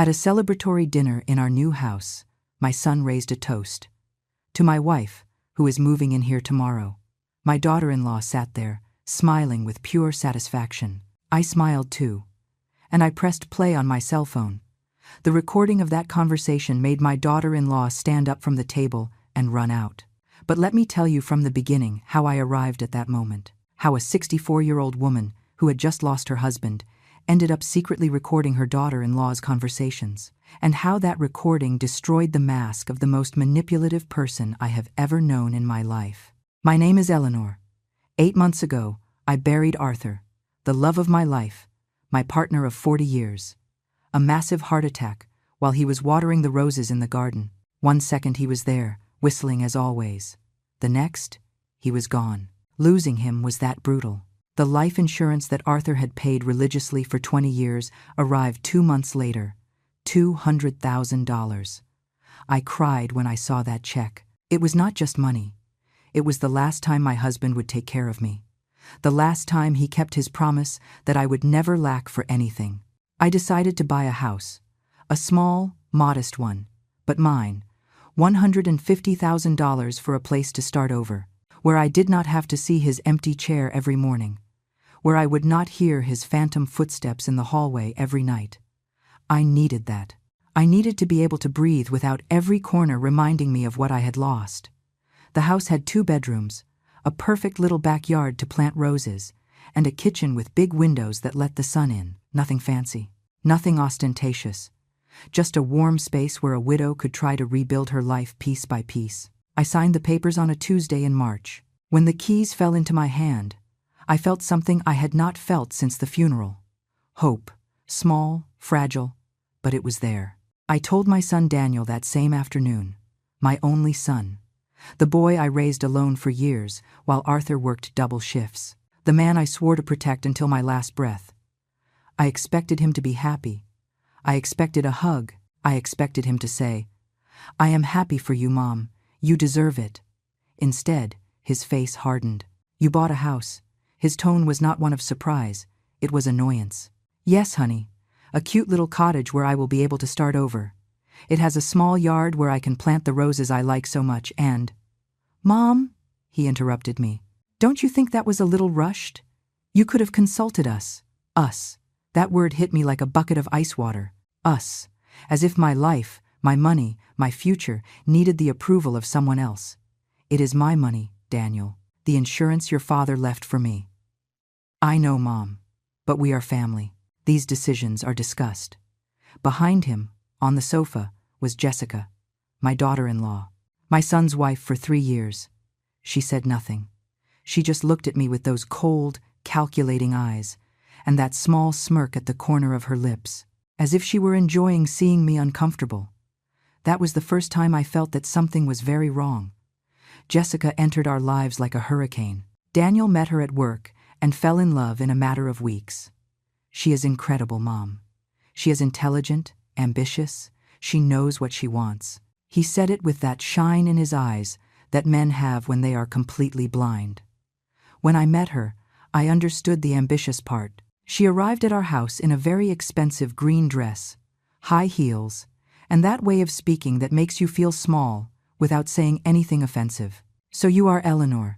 At a celebratory dinner in our new house, my son raised a toast. To my wife, who is moving in here tomorrow. My daughter-in-law sat there, smiling with pure satisfaction. I smiled too. And I pressed play on my cell phone. The recording of that conversation made my daughter-in-law stand up from the table and run out. But let me tell you from the beginning how I arrived at that moment. How a 64-year-old woman, who had just lost her husband, ended up secretly recording her daughter-in-law's conversations, and how that recording destroyed the mask of the most manipulative person I have ever known in my life. My name is Eleanor. 8 months ago, I buried Arthur, the love of my life, my partner of 40 years. A massive heart attack while he was watering the roses in the garden. 1 second he was there, whistling as always. The next, he was gone. Losing him was that brutal. The life insurance that Arthur had paid religiously for 20 years arrived 2 months later. $200,000. I cried when I saw that check. It was not just money. It was the last time my husband would take care of me. The last time he kept his promise that I would never lack for anything. I decided to buy a house. A small, modest one, but mine. $150,000 for a place to start over, where I did not have to see his empty chair every morning, where I would not hear his phantom footsteps in the hallway every night. I needed that. I needed to be able to breathe without every corner reminding me of what I had lost. The house had 2 bedrooms, a perfect little backyard to plant roses, and a kitchen with big windows that let the sun in. Nothing fancy, nothing ostentatious. Just a warm space where a widow could try to rebuild her life piece by piece. I signed the papers on a Tuesday in March. When the keys fell into my hand, I felt something I had not felt since the funeral. Hope, small, fragile, but it was there. I told my son Daniel that same afternoon, my only son, the boy I raised alone for years while Arthur worked double shifts, the man I swore to protect until my last breath. I expected him to be happy. I expected a hug. I expected him to say, "I am happy for you, Mom. You deserve it." Instead, his face hardened. "You bought a house." His tone was not one of surprise. It was annoyance. "Yes, honey. A cute little cottage where I will be able to start over. It has a small yard where I can plant the roses I like so much and—" "Mom," he interrupted me, "don't you think that was a little rushed? You could have consulted us." Us. That word hit me like a bucket of ice water. Us. As if my life, my money, my future needed the approval of someone else. "It is my money, Daniel. The insurance your father left for me." "I know, Mom. But we are family. These decisions are discussed." Behind him, on the sofa, was Jessica, my daughter-in-law, my son's wife for 3 years. She said nothing. She just looked at me with those cold, calculating eyes, and that small smirk at the corner of her lips, as if she were enjoying seeing me uncomfortable. That was the first time I felt that something was very wrong. Jessica entered our lives like a hurricane. Daniel met her at work and fell in love in a matter of weeks. She is incredible, Mom. She is intelligent, ambitious. She knows what she wants. He said it with that shine in his eyes that men have when they are completely blind. When I met her, I understood the ambitious part. She arrived at our house in a very expensive green dress, high heels, and that way of speaking that makes you feel small without saying anything offensive. "So you are Eleanor.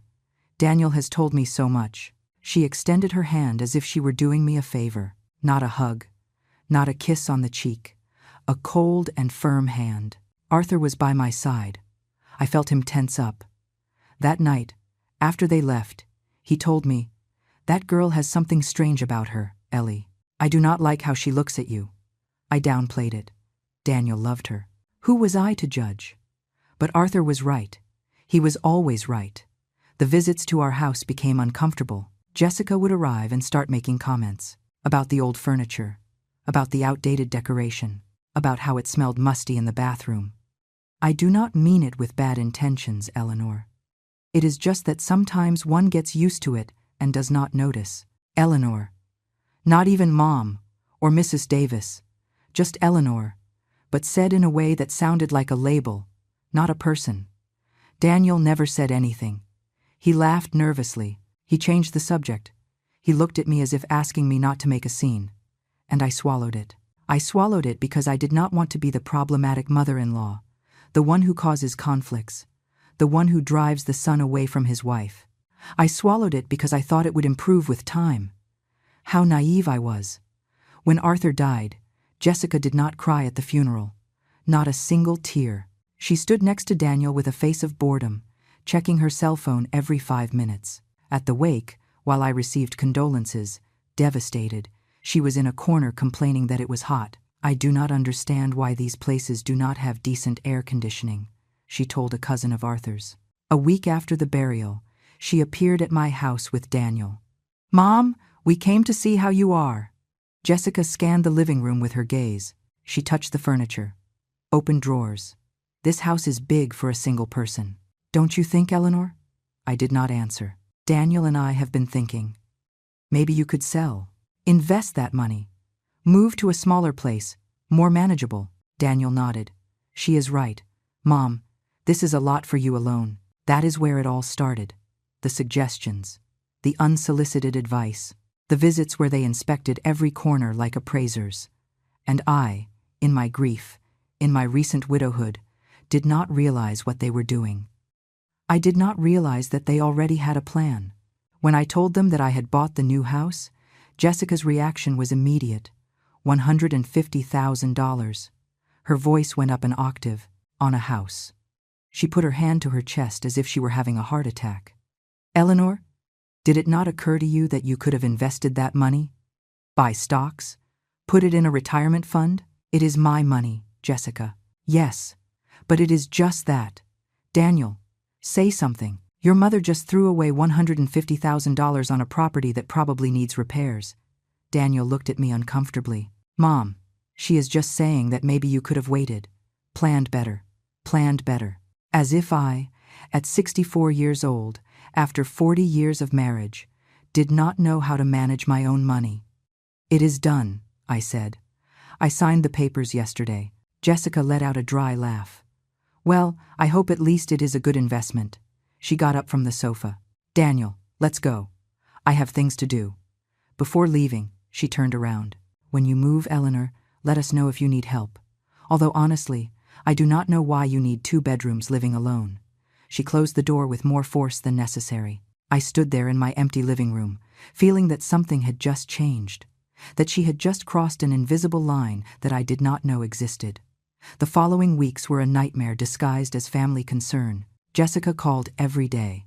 Daniel has told me so much." She extended her hand as if she were doing me a favor. Not a hug, not a kiss on the cheek, a cold and firm hand. Arthur was by my side. I felt him tense up. That night, after they left, he told me, "That girl has something strange about her, Ellie. I do not like how she looks at you." I downplayed it. Daniel loved her. Who was I to judge? But Arthur was right. He was always right. The visits to our house became uncomfortable. Jessica would arrive and start making comments about the old furniture, about the outdated decoration, about how it smelled musty in the bathroom. I do not mean it with bad intentions, Eleanor. It is just that sometimes one gets used to it and does not notice. Eleanor. Not even Mom or Mrs. Davis, just Eleanor, but said in a way that sounded like a label, not a person. Daniel never said anything. He laughed nervously. He changed the subject. He looked at me as if asking me not to make a scene, and I swallowed it. I swallowed it because I did not want to be the problematic mother-in-law, the one who causes conflicts, the one who drives the son away from his wife. I swallowed it because I thought it would improve with time. How naive I was. When Arthur died, Jessica did not cry at the funeral. Not a single tear. She stood next to Daniel with a face of boredom, checking her cell phone every 5 minutes. At the wake, while I received condolences, devastated, she was in a corner complaining that it was hot. I do not understand why these places do not have decent air conditioning, she told a cousin of Arthur's. A week after the burial, she appeared at my house with Daniel. "Mom, we came to see how you are." Jessica scanned the living room with her gaze. She touched the furniture. Opened drawers. "This house is big for a single person. Don't you think, Eleanor?" I did not answer. "Daniel and I have been thinking. Maybe you could sell. Invest that money. Move to a smaller place, more manageable." Daniel nodded. "She is right. Mom, this is a lot for you alone." That is where it all started. The suggestions. The unsolicited advice. The visits where they inspected every corner like appraisers. And I, in my grief, in my recent widowhood, did not realize what they were doing. I did not realize that they already had a plan. When I told them that I had bought the new house, Jessica's reaction was immediate. $150,000. Her voice went up an octave. On a house. She put her hand to her chest as if she were having a heart attack. "Eleanor, did it not occur to you that you could have invested that money? Buy stocks? Put it in a retirement fund? It is my money, Jessica." "Yes, but it is just that. Daniel, say something. Your mother just threw away $150,000 on a property that probably needs repairs." Daniel looked at me uncomfortably. "Mom, she is just saying that maybe you could have waited. Planned better. Planned better." As if I, at 64 years old, after 40 years of marriage, did not know how to manage my own money. "It is done," I said. "I signed the papers yesterday." Jessica let out a dry laugh. "Well, I hope at least it is a good investment." She got up from the sofa. "Daniel, let's go. I have things to do." Before leaving, she turned around. "When you move, Eleanor, let us know if you need help. Although honestly, I do not know why you need 2 bedrooms living alone." She closed the door with more force than necessary. I stood there in my empty living room, feeling that something had just changed, that she had just crossed an invisible line that I did not know existed. The following weeks were a nightmare disguised as family concern. Jessica called every day.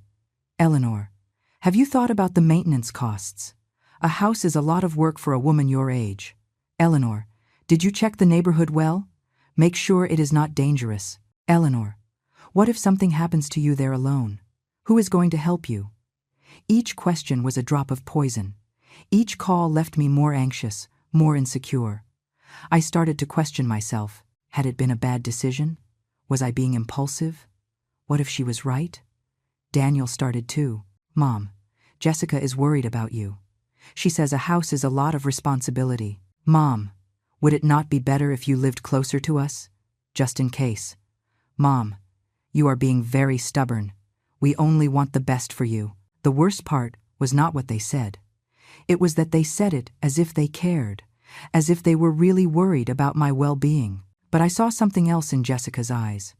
"Eleanor, have you thought about the maintenance costs? A house is a lot of work for a woman your age. Eleanor, did you check the neighborhood well? Make sure it is not dangerous. Eleanor, what if something happens to you there alone? Who is going to help you?" Each question was a drop of poison. Each call left me more anxious, more insecure. I started to question myself. Had it been a bad decision? Was I being impulsive? What if she was right? Daniel started too. "Mom, Jessica is worried about you. She says a house is a lot of responsibility. Mom, would it not be better if you lived closer to us? Just in case. Mom, you are being very stubborn. We only want the best for you." The worst part was not what they said. It was that they said it as if they cared, as if they were really worried about my well-being. But I saw something else in Jessica's eyes.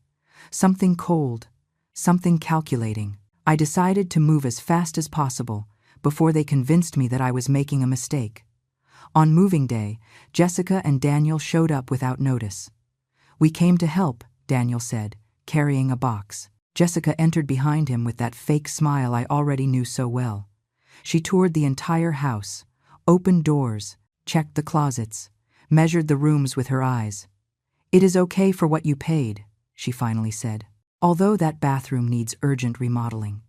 Something cold, something calculating. I decided to move as fast as possible before they convinced me that I was making a mistake. On moving day, Jessica and Daniel showed up without notice. "We came to help," Daniel said, carrying a box. Jessica entered behind him with that fake smile I already knew so well. She toured the entire house, opened doors, checked the closets, measured the rooms with her eyes. "It is okay for what you paid," she finally said. "Although that bathroom needs urgent remodeling.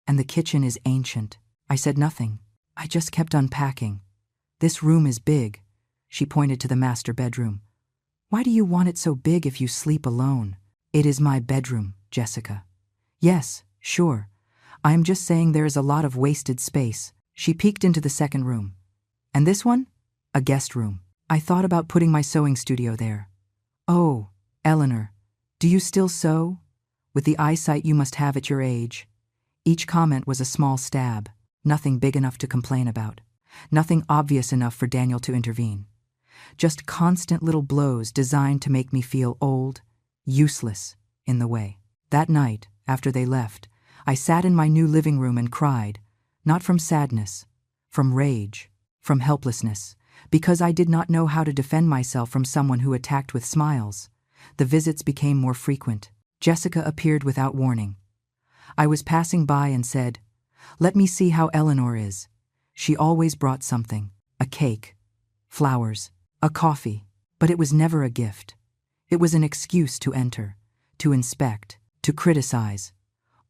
And the kitchen is ancient." I said nothing. I just kept unpacking. "This room is big," she pointed to the master bedroom. "Why do you want it so big if you sleep alone?" "It is my bedroom, Jessica." "Yes, sure. I am just saying there is a lot of wasted space." She peeked into the second room. "And this one? A guest room. I thought about putting my sewing studio there." "Oh, Eleanor, do you still sew? With the eyesight you must have at your age." Each comment was a small stab, nothing big enough to complain about, nothing obvious enough for Daniel to intervene. Just constant little blows designed to make me feel old, useless, in the way. That night, after they left, I sat in my new living room and cried, not from sadness, from rage, from helplessness, because I did not know how to defend myself from someone who attacked with smiles. The visits became more frequent. Jessica appeared without warning. I was passing by and said, "Let me see how Eleanor is." She always brought something, a cake, flowers, a coffee, but it was never a gift. It was an excuse to enter, to inspect, to criticize.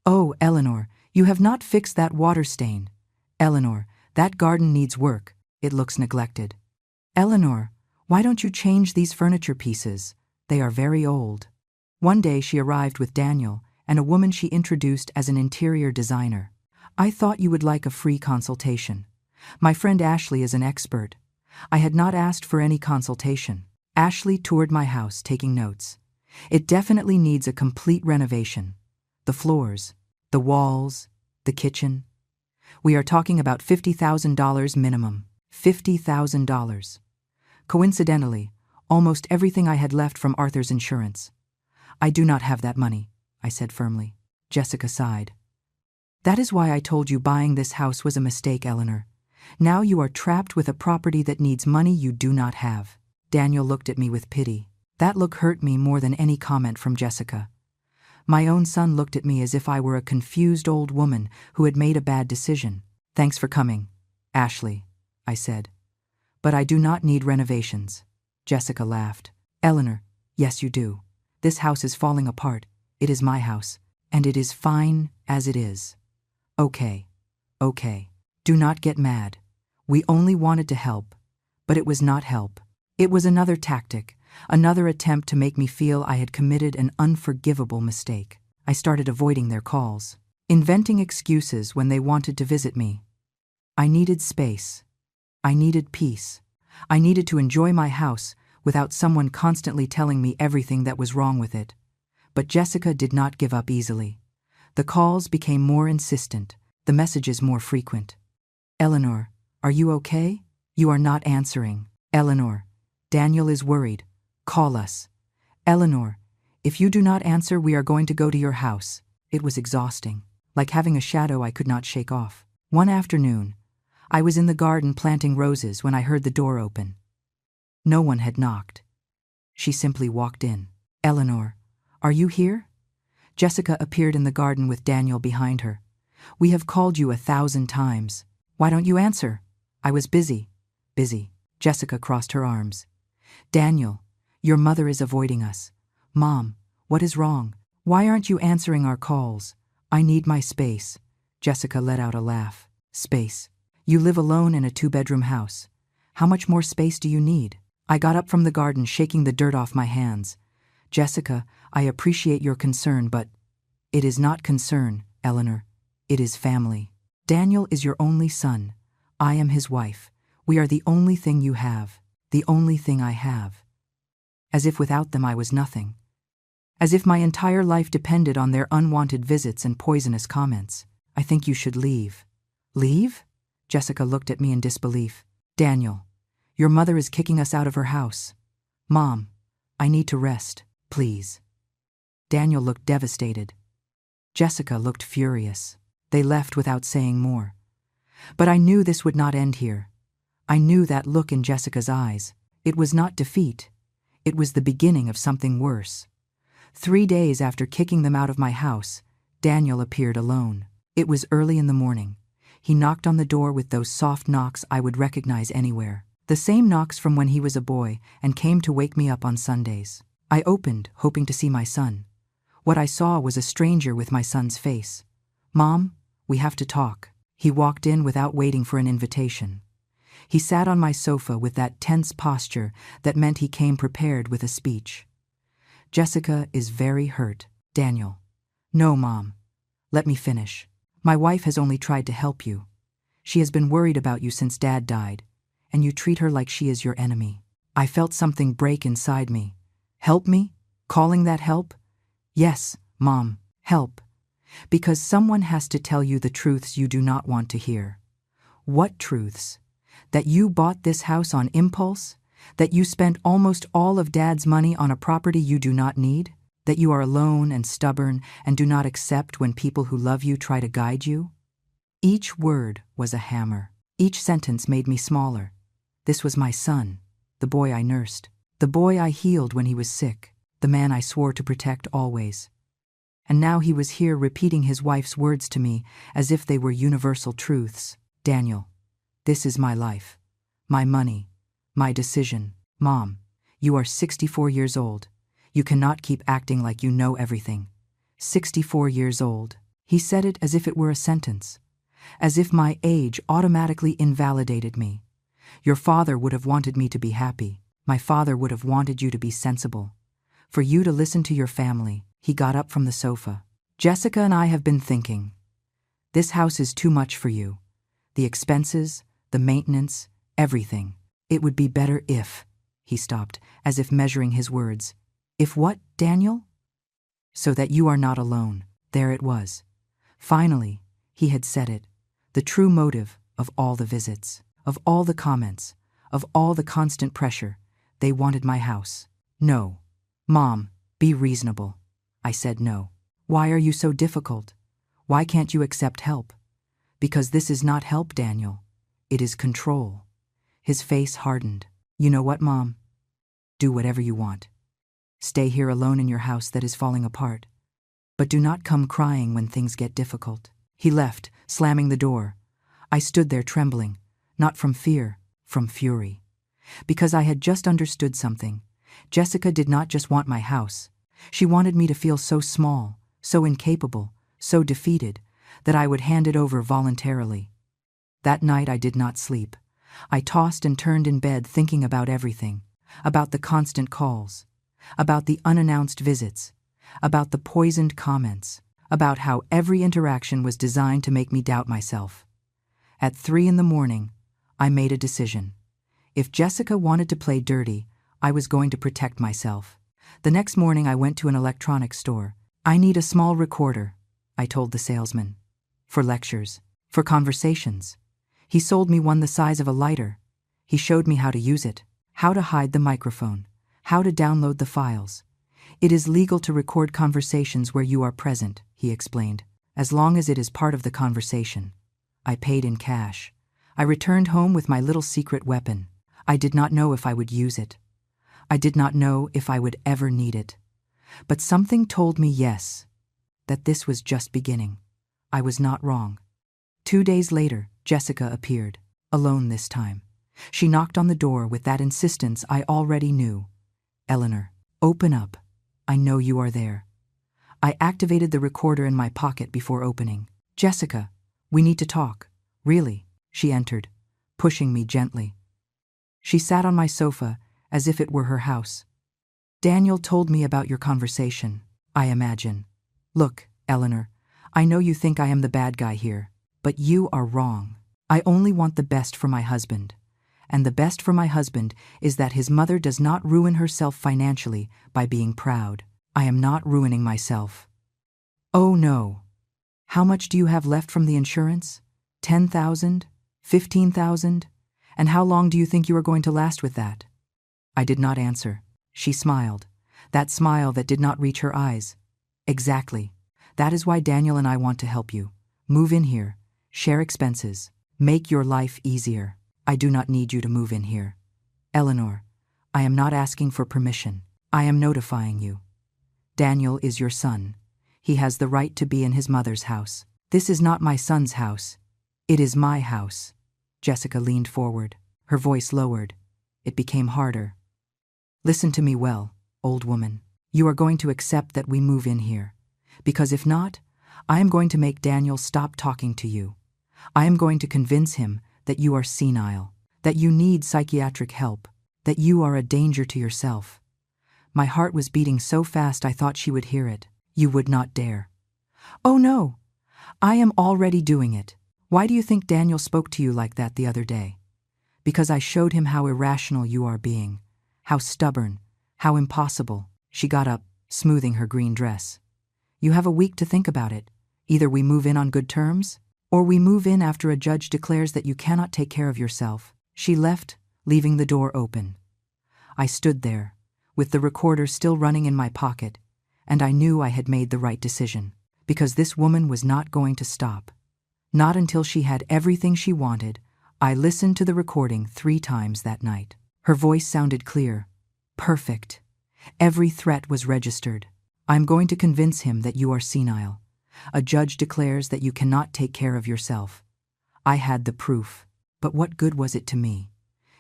"Oh, Eleanor, you have not fixed that water stain. Eleanor, that garden needs work, it looks neglected. Eleanor, why don't you change these furniture pieces? They are very old." One day she arrived with Daniel and a woman she introduced as an interior designer. "I thought you would like a free consultation. My friend Ashley is an expert." I had not asked for any consultation. Ashley toured my house, taking notes. "It definitely needs a complete renovation. The floors, the walls, the kitchen. We are talking about $50,000 minimum. $50,000. Coincidentally, almost everything I had left from Arthur's insurance. "I do not have that money," I said firmly. Jessica sighed. "That is why I told you buying this house was a mistake, Eleanor. Now you are trapped with a property that needs money you do not have." Daniel looked at me with pity. That look hurt me more than any comment from Jessica. My own son looked at me as if I were a confused old woman who had made a bad decision. "Thanks for coming, Ashley," I said. "But I do not need renovations." Jessica laughed. "Eleanor, yes you do. This house is falling apart. It is my house, and it is fine as it is." Okay. Do not get mad. We only wanted to help, but it was not help. It was another tactic, another attempt to make me feel I had committed an unforgivable mistake. I started avoiding their calls, inventing excuses when they wanted to visit me. I needed space. I needed peace. I needed to enjoy my house without someone constantly telling me everything that was wrong with it. But Jessica did not give up easily. The calls became more insistent, the messages more frequent. "Eleanor, are you okay? You are not answering. Eleanor, Daniel is worried. Call us. Eleanor, if you do not answer, we are going to go to your house." It was exhausting, like having a shadow I could not shake off. One afternoon, I was in the garden planting roses when I heard the door open. No one had knocked. She simply walked in. "Eleanor, are you here?" Jessica appeared in the garden with Daniel behind her. "We have called you 1,000 times. Why don't you answer?" "I was busy." "Busy." Jessica crossed her arms. "Daniel, your mother is avoiding us. Mom, what is wrong? Why aren't you answering our calls? I need my space." Jessica let out a laugh. "Space? You live alone in a 2-bedroom house. How much more space do you need?" I got up from the garden, shaking the dirt off my hands. "Jessica, I appreciate your concern, but it is not concern, Eleanor. It is family. Daniel is your only son. I am his wife. We are the only thing you have, the only thing I have." As if without them I was nothing. As if my entire life depended on their unwanted visits and poisonous comments. "I think you should leave." "Leave?" Jessica looked at me in disbelief. "Daniel, your mother is kicking us out of her house." "Mom, I need to rest, please." Daniel looked devastated. Jessica looked furious. They left without saying more. But I knew this would not end here. I knew that look in Jessica's eyes. It was not defeat. It was the beginning of something worse. 3 days after kicking them out of my house, Daniel appeared alone. It was early in the morning. He knocked on the door with those soft knocks I would recognize anywhere. The same knocks from when he was a boy and came to wake me up on Sundays. I opened, hoping to see my son. What I saw was a stranger with my son's face. "Mom, we have to talk." He walked in without waiting for an invitation. He sat on my sofa with that tense posture that meant he came prepared with a speech. "Jessica is very hurt, Daniel." "No, Mom. Let me finish. My wife has only tried to help you. She has been worried about you since Dad died, and you treat her like she is your enemy." I felt something break inside me. Help me? Calling that help? Yes, Mom, help. Because someone has to tell you the truths you do not want to hear. What truths? That you bought this house on impulse? That you spent almost all of Dad's money on a property you do not need? That you are alone and stubborn and do not accept when people who love you try to guide you? Each word was a hammer. Each sentence made me smaller. This was my son, the boy I nursed, the boy I healed when he was sick, the man I swore to protect always. And now he was here repeating his wife's words to me as if they were universal truths. Daniel, this is my life, my money, my decision. Mom, you are 64 years old. You cannot keep acting like you know everything. 64 years old. He said it as if it were a sentence, as if my age automatically invalidated me. Your father would have wanted me to be happy. My father would have wanted you to be sensible. For you to listen to your family. He got up from the sofa. Jessica and I have been thinking. This house is too much for you. The expenses, the maintenance, everything. It would be better if... He stopped, as if measuring his words. If what, Daniel? So that you are not alone. There it was. Finally, he had said it. The true motive of all the visits, of all the comments, of all the constant pressure. They wanted my house. No. Mom, be reasonable. I said no. Why are you so difficult? Why can't you accept help? Because this is not help, Daniel. It is control. His face hardened. You know what, Mom? Do whatever you want. Stay here alone in your house that is falling apart. But do not come crying when things get difficult. He left, slamming the door. I stood there trembling, not from fear, from fury. Because I had just understood something. Jessica did not just want my house. She wanted me to feel so small, so incapable, so defeated, that I would hand it over voluntarily. That night I did not sleep. I tossed and turned in bed thinking about everything, about the constant calls, about the unannounced visits, about the poisoned comments, about how every interaction was designed to make me doubt myself. At 3 a.m, I made a decision. If Jessica wanted to play dirty, I was going to protect myself. The next morning I went to an electronics store. I need a small recorder, I told the salesman. For lectures, for conversations. He sold me one the size of a lighter. He showed me how to use it, how to hide the microphone, how to download the files. It is legal to record conversations where you are present, he explained, as long as it is part of the conversation. I paid in cash. I returned home with my little secret weapon. I did not know if I would use it. I did not know if I would ever need it. But something told me yes, that this was just beginning. I was not wrong. 2 days later, Jessica appeared, alone this time. She knocked on the door with that insistence I already knew. Eleanor, open up. I know you are there. I activated the recorder in my pocket before opening. Jessica, we need to talk. Really? She entered, pushing me gently. She sat on my sofa as if it were her house. Daniel told me about your conversation, I imagine. Look, Eleanor, I know you think I am the bad guy here, but you are wrong. I only want the best for my husband. And the best for my husband is that his mother does not ruin herself financially by being proud. I am not ruining myself. Oh no. How much do you have left from the insurance? 10,000? 15,000? And how long do you think you are going to last with that? I did not answer. She smiled. That smile that did not reach her eyes. Exactly. That is why Daniel and I want to help you. Move in here. Share expenses. Make your life easier. I do not need you to move in here. Eleanor, I am not asking for permission. I am notifying you. Daniel is your son. He has the right to be in his mother's house. This is not my son's house. It is my house. Jessica leaned forward. Her voice lowered. It became harder. Listen to me well, old woman. You are going to accept that we move in here. Because if not, I am going to make Daniel stop talking to you. I am going to convince him that you are senile, that you need psychiatric help, that you are a danger to yourself. My heart was beating so fast I thought she would hear it. You would not dare. Oh no, I am already doing it. Why do you think Daniel spoke to you like that the other day? Because I showed him how irrational you are being, how stubborn, how impossible. She got up, smoothing her green dress. You have a week to think about it. Either we move in on good terms, or we move in after a judge declares that you cannot take care of yourself. She left, leaving the door open. I stood there, with the recorder still running in my pocket, and I knew I had made the right decision, because this woman was not going to stop. Not until she had everything she wanted. I listened to the recording 3 times that night. Her voice sounded clear. Perfect. Every threat was registered. I'm going to convince him that you are senile. A judge declares that you cannot take care of yourself. I had the proof. But what good was it to me?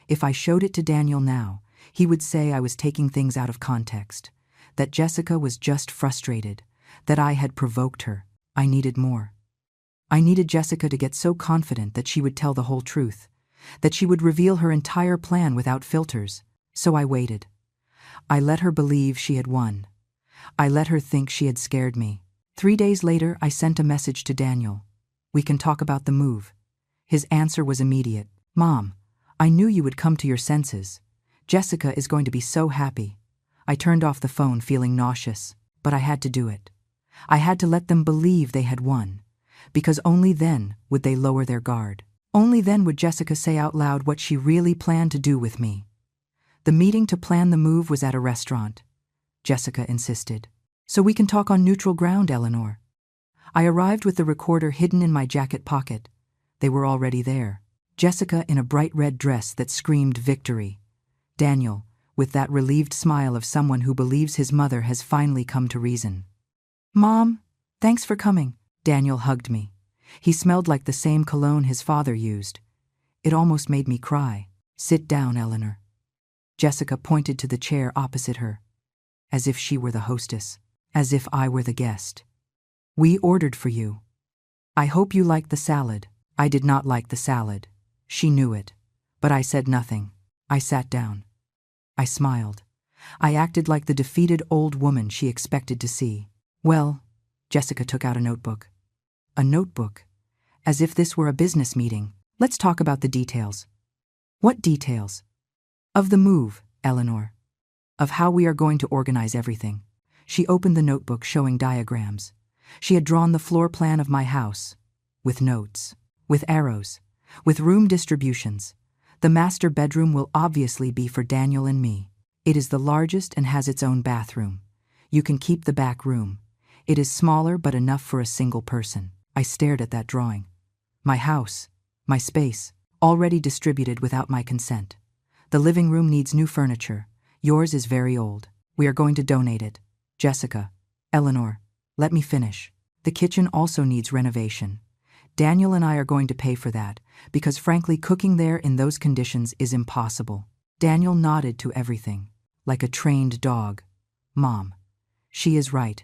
If I showed it to Daniel now, he would say I was taking things out of context, that Jessica was just frustrated, that I had provoked her. I needed more. I needed Jessica to get so confident that she would tell the whole truth, that she would reveal her entire plan without filters. So I waited. I let her believe she had won. I let her think she had scared me. 3 days later, I sent a message to Daniel. We can talk about the move. His answer was immediate. Mom, I knew you would come to your senses. Jessica is going to be so happy. I turned off the phone feeling nauseous, but I had to do it. I had to let them believe they had won, because only then would they lower their guard. Only then would Jessica say out loud what she really planned to do with me. The meeting to plan the move was at a restaurant. Jessica insisted. So we can talk on neutral ground, Eleanor. I arrived with the recorder hidden in my jacket pocket. They were already there. Jessica in a bright red dress that screamed victory. Daniel, with that relieved smile of someone who believes his mother has finally come to reason. Mom, thanks for coming. Daniel hugged me. He smelled like the same cologne his father used. It almost made me cry. Sit down, Eleanor. Jessica pointed to the chair opposite her, as if she were the hostess, as if I were the guest. We ordered for you. I hope you liked the salad. I did not like the salad. She knew it, but I said nothing. I sat down. I smiled. I acted like the defeated old woman she expected to see. Well, Jessica took out a notebook. A notebook? As if this were a business meeting. Let's talk about the details. What details? Of the move, Eleanor. Of how we are going to organize everything. She opened the notebook showing diagrams. She had drawn the floor plan of my house, with notes, with arrows, with room distributions. The master bedroom will obviously be for Daniel and me. It is the largest and has its own bathroom. You can keep the back room. It is smaller but enough for a single person. I stared at that drawing. My house, my space, already distributed without my consent. The living room needs new furniture. Yours is very old. We are going to donate it. Jessica, Eleanor, let me finish. The kitchen also needs renovation. Daniel and I are going to pay for that, because frankly cooking there in those conditions is impossible. Daniel nodded to everything, like a trained dog. Mom, she is right.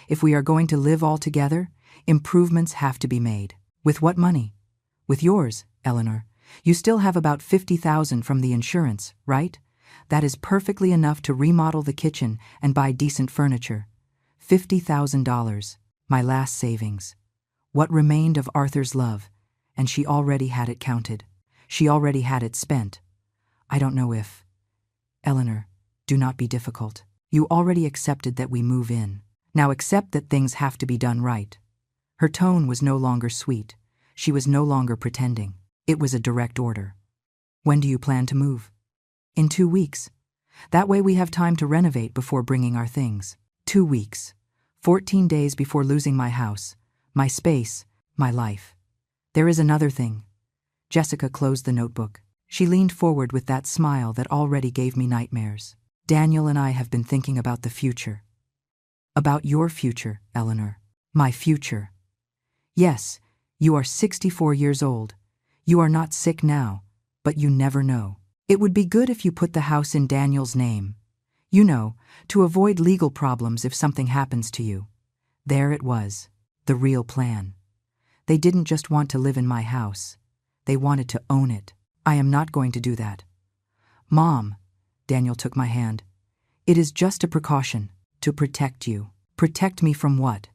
If we are going to live all together, improvements have to be made. With what money? With yours, Eleanor. You still have about $50,000 from the insurance, right? That is perfectly enough to remodel the kitchen and buy decent furniture. $50,000, my last savings. What remained of Arthur's love, and she already had it counted. She already had it spent. I don't know if... Eleanor, do not be difficult. You already accepted that we move in. Now accept that things have to be done right. Her tone was no longer sweet. She was no longer pretending. It was a direct order. When do you plan to move? In 2 weeks. That way we have time to renovate before bringing our things. 2 weeks. 14 days before losing my house, my space, my life. There is another thing. Jessica closed the notebook. She leaned forward with that smile that already gave me nightmares. Daniel and I have been thinking about the future. About your future, Eleanor. My future. Yes, you are 64 years old. You are not sick now, but you never know. It would be good if you put the house in Daniel's name. You know, to avoid legal problems if something happens to you. There it was, the real plan. They didn't just want to live in my house. They wanted to own it. I am not going to do that. Mom, Daniel took my hand. It is just a precaution, to protect you. Protect me from what?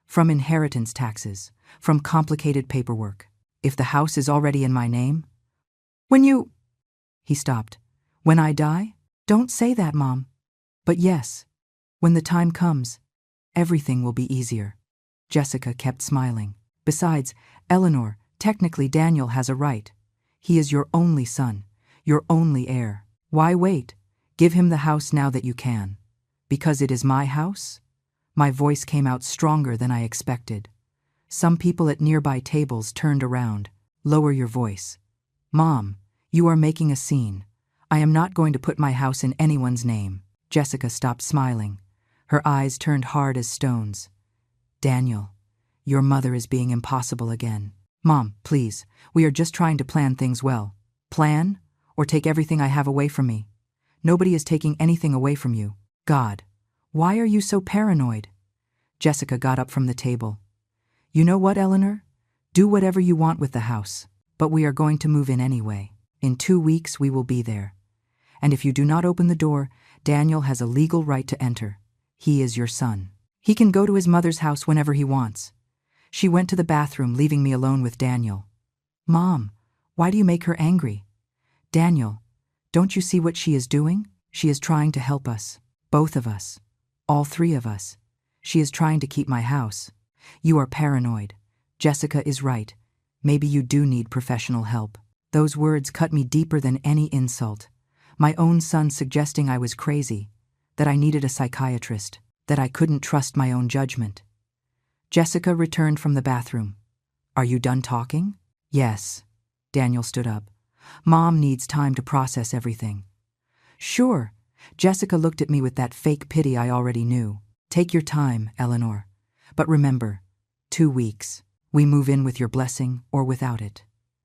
From inheritance taxes, from complicated paperwork. If the house is already in my name? When you... He stopped. When I die? Don't say that, Mom. But yes, when the time comes, everything will be easier. Jessica kept smiling. Besides, Eleanor, technically Daniel has a right. He is your only son, your only heir. Why wait? Give him the house now that you can. Because it is my house? My voice came out stronger than I expected. Some people at nearby tables turned around. Lower your voice. Mom, you are making a scene. I am not going to put my house in anyone's name. Jessica stopped smiling. Her eyes turned hard as stones. Daniel, your mother is being impossible again. Mom, please, we are just trying to plan things well. Plan? Or take everything I have away from me? Nobody is taking anything away from you. God, why are you so paranoid? Jessica got up from the table. You know what, Eleanor? Do whatever you want with the house, but we are going to move in anyway. In 2 weeks we will be there. And if you do not open the door, Daniel has a legal right to enter. He is your son. He can go to his mother's house whenever he wants. She went to the bathroom, leaving me alone with Daniel. Mom, why do you make her angry? Daniel, don't you see what she is doing? She is trying to help us. Both of us. All 3 of us. She is trying to keep my house. You are paranoid. Jessica is right. Maybe you do need professional help. Those words cut me deeper than any insult. My own son suggesting I was crazy, that I needed a psychiatrist, that I couldn't trust my own judgment. Jessica returned from the bathroom. Are you done talking? Yes. Daniel stood up. Mom needs time to process everything. Sure. Jessica looked at me with that fake pity I already knew. Take your time, Eleanor. But remember, 2 weeks. We move in with your blessing or without it.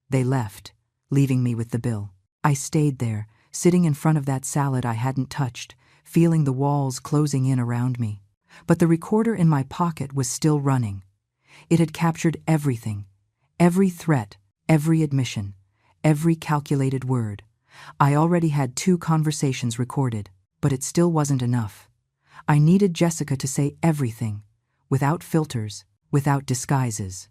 They left, leaving me with the bill. I stayed there, sitting in front of that salad I hadn't touched, feeling the walls closing in around me. But the recorder in my pocket was still running. It had captured everything, every threat, every admission, every calculated word. I already had 2 conversations recorded, but it still wasn't enough. I needed Jessica to say everything, without filters, without disguises.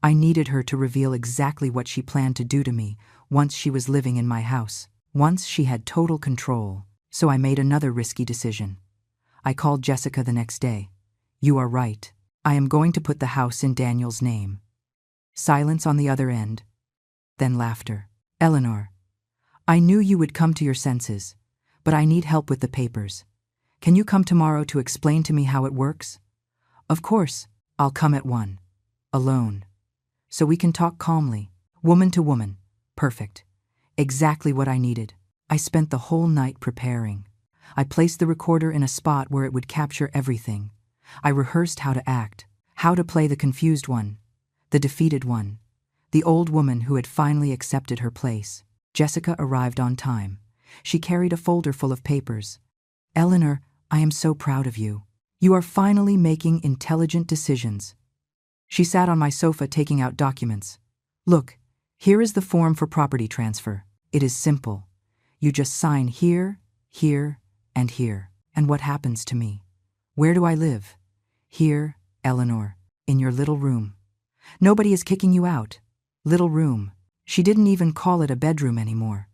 I needed her to reveal exactly what she planned to do to me once she was living in my house. Once she had total control. So I made another risky decision. I called Jessica the next day. You are right. I am going to put the house in Daniel's name. Silence on the other end. Then laughter. Eleanor, I knew you would come to your senses, but I need help with the papers. Can you come tomorrow to explain to me how it works? Of course, I'll come at 1. Alone. So we can talk calmly, woman to woman. Perfect. Exactly what I needed. I spent the whole night preparing. I placed the recorder in a spot where it would capture everything. I rehearsed how to act, how to play the confused one, the defeated one, the old woman who had finally accepted her place. Jessica arrived on time. She carried a folder full of papers. Eleanor, I am so proud of you. You are finally making intelligent decisions. She sat on my sofa taking out documents. Look, here is the form for property transfer. It is simple. You just sign here, here, and here. And what happens to me? Where do I live? Here, Eleanor, in your little room. Nobody is kicking you out. Little room. She didn't even call it a bedroom anymore.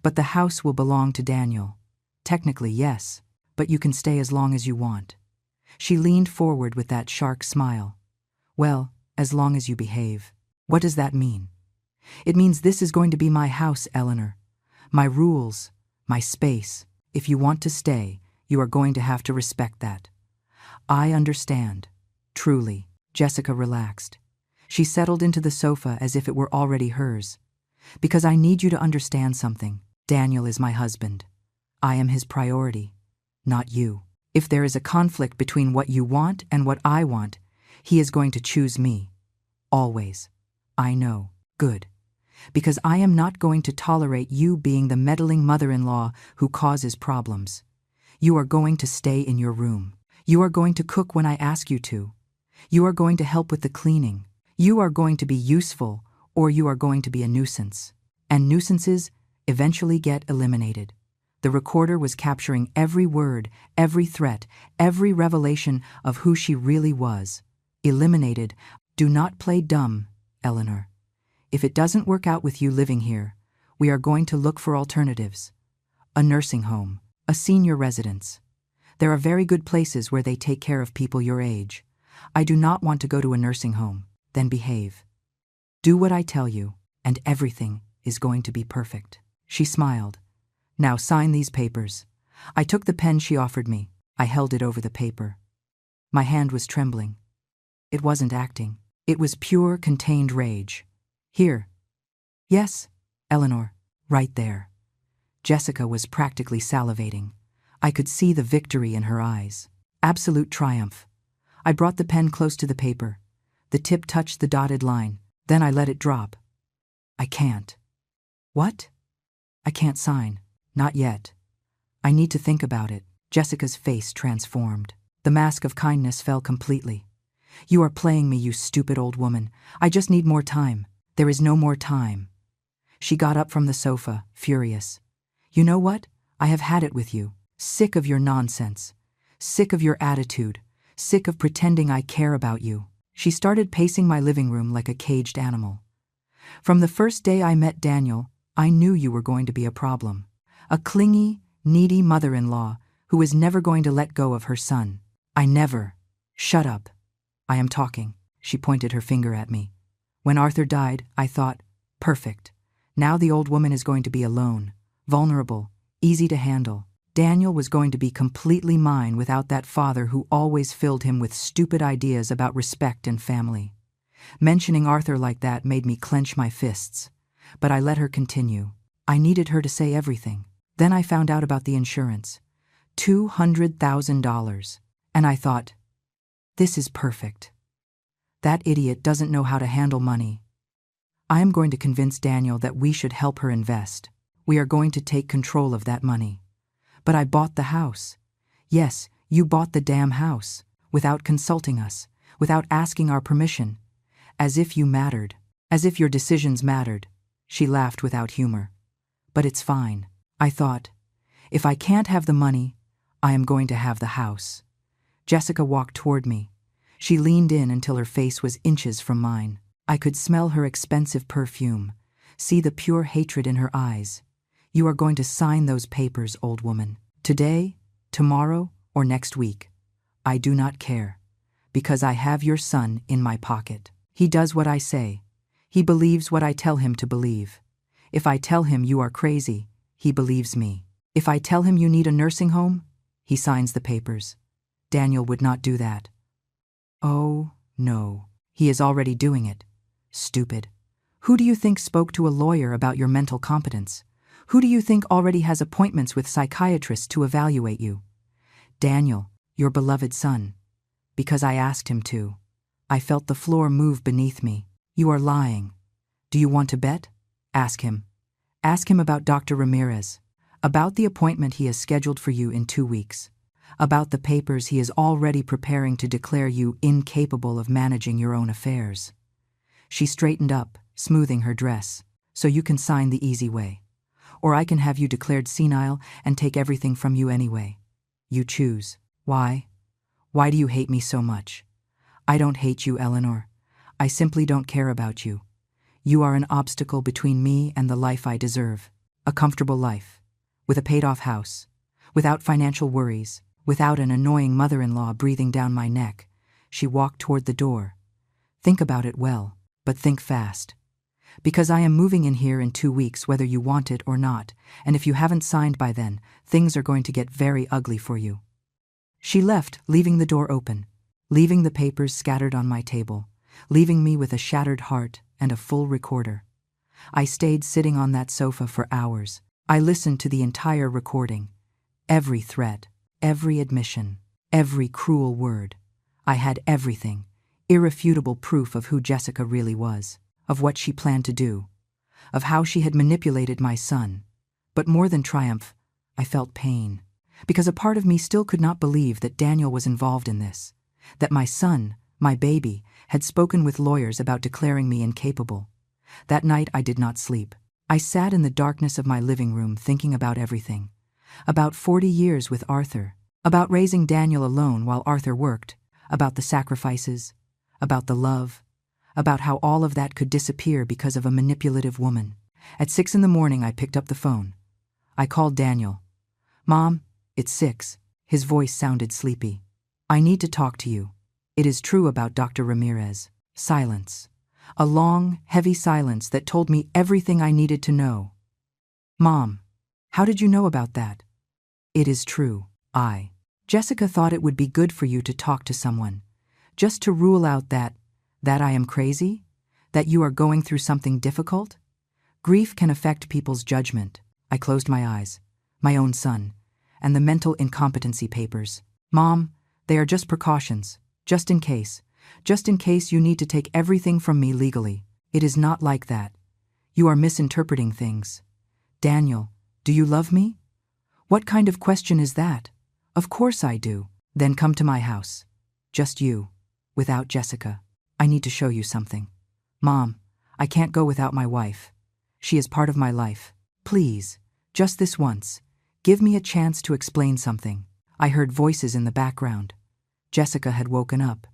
But the house will belong to Daniel. Technically, yes, but you can stay as long as you want. She leaned forward with that shark smile. Well, as long as you behave. What does that mean? It means this is going to be my house, Eleanor. My rules, my space. If you want to stay, you are going to have to respect that. I understand. Truly. Jessica relaxed. She settled into the sofa as if it were already hers. Because I need you to understand something. Daniel is my husband. I am his priority, not you. If there is a conflict between what you want and what I want, he is going to choose me. Always. I know. Good. Because I am not going to tolerate you being the meddling mother-in-law who causes problems. You are going to stay in your room. You are going to cook when I ask you to. You are going to help with the cleaning. You are going to be useful, or you are going to be a nuisance. And nuisances eventually get eliminated. The recorder was capturing every word, every threat, every revelation of who she really was. Eliminated. Do not play dumb, Eleanor. If it doesn't work out with you living here, we are going to look for alternatives. A nursing home, a senior residence. There are very good places where they take care of people your age. I do not want to go to a nursing home. Then behave. Do what I tell you, and everything is going to be perfect. She smiled. Now sign these papers. I took the pen she offered me. I held it over the paper. My hand was trembling. It wasn't acting. It was pure, contained rage. Here. Yes, Eleanor, right there. Jessica was practically salivating. I could see the victory in her eyes. Absolute triumph. I brought the pen close to the paper. The tip touched the dotted line. Then I let it drop. I can't. What? I can't sign. Not yet. I need to think about it. Jessica's face transformed. The mask of kindness fell completely. You are playing me, you stupid old woman. I just need more time. There is no more time. She got up from the sofa, furious. You know what? I have had it with you. Sick of your nonsense. Sick of your attitude. Sick of pretending I care about you. She started pacing my living room like a caged animal. From the first day I met Daniel, I knew you were going to be a problem. A clingy, needy mother-in-law who was never going to let go of her son. I never. Shut up. I am talking. She pointed her finger at me. When Arthur died, I thought, perfect. Now the old woman is going to be alone, vulnerable, easy to handle. Daniel was going to be completely mine without that father who always filled him with stupid ideas about respect and family. Mentioning Arthur like that made me clench my fists. But I let her continue. I needed her to say everything. Then I found out about the insurance. $200,000. And I thought, this is perfect. That idiot doesn't know how to handle money. I am going to convince Daniel that we should help her invest. We are going to take control of that money. But I bought the house. Yes, you bought the damn house, without consulting us, without asking our permission. As if you mattered. As if your decisions mattered. She laughed without humor. But it's fine. I thought, if I can't have the money, I am going to have the house. Jessica walked toward me. She leaned in until her face was inches from mine. I could smell her expensive perfume, see the pure hatred in her eyes. You are going to sign those papers, old woman. Today, tomorrow, or next week. I do not care. Because I have your son in my pocket. He does what I say. He believes what I tell him to believe. If I tell him you are crazy, he believes me. If I tell him you need a nursing home, he signs the papers. Daniel would not do that. Oh, no. He is already doing it. Stupid. Who do you think spoke to a lawyer about your mental competence? Who do you think already has appointments with psychiatrists to evaluate you? Daniel, your beloved son. Because I asked him to. I felt the floor move beneath me. You are lying. Do you want to bet? Ask him. Ask him about Dr. Ramirez. About the appointment he has scheduled for you in 2 weeks. About the papers he is already preparing to declare you incapable of managing your own affairs. She straightened up, smoothing her dress. So you can sign the easy way. Or I can have you declared senile and take everything from you anyway. You choose. Why? Why do you hate me so much? I don't hate you, Eleanor. I simply don't care about you. You are an obstacle between me and the life I deserve. A comfortable life. With a paid-off house. Without financial worries. Without an annoying mother-in-law breathing down my neck. She walked toward the door. Think about it well, but think fast. Because I am moving in here in 2 weeks whether you want it or not, and if you haven't signed by then, things are going to get very ugly for you. She left, leaving the door open, leaving the papers scattered on my table, leaving me with a shattered heart and a full recorder. I stayed sitting on that sofa for hours. I listened to the entire recording. Every threat, every admission, every cruel word. I had everything, irrefutable proof of who Jessica really was. Of what she planned to do, of how she had manipulated my son. But more than triumph, I felt pain, because a part of me still could not believe that Daniel was involved in this, that my son, my baby, had spoken with lawyers about declaring me incapable. That night I did not sleep. I sat in the darkness of my living room thinking about everything, about 40 years with Arthur, about raising Daniel alone while Arthur worked, about the sacrifices, about the love, about how all of that could disappear because of a manipulative woman. At 6 in the morning, I picked up the phone. I called Daniel. Mom, it's 6. His voice sounded sleepy. I need to talk to you. It is true about Dr. Ramirez. Silence. A long, heavy silence that told me everything I needed to know. Mom, how did you know about that? It is true. Jessica thought it would be good for you to talk to someone. Just to rule out that I am crazy? That you are going through something difficult? Grief can affect people's judgment. I closed my eyes. My own son. And the mental incompetency papers. Mom, they are just precautions. Just in case. Just in case you need to take everything from me legally. It is not like that. You are misinterpreting things. Daniel, do you love me? What kind of question is that? Of course I do. Then come to my house. Just you. Without Jessica. I need to show you something. Mom, I can't go without my wife. She is part of my life. Please, just this once. Give me a chance to explain something. I heard voices in the background. Jessica had woken up.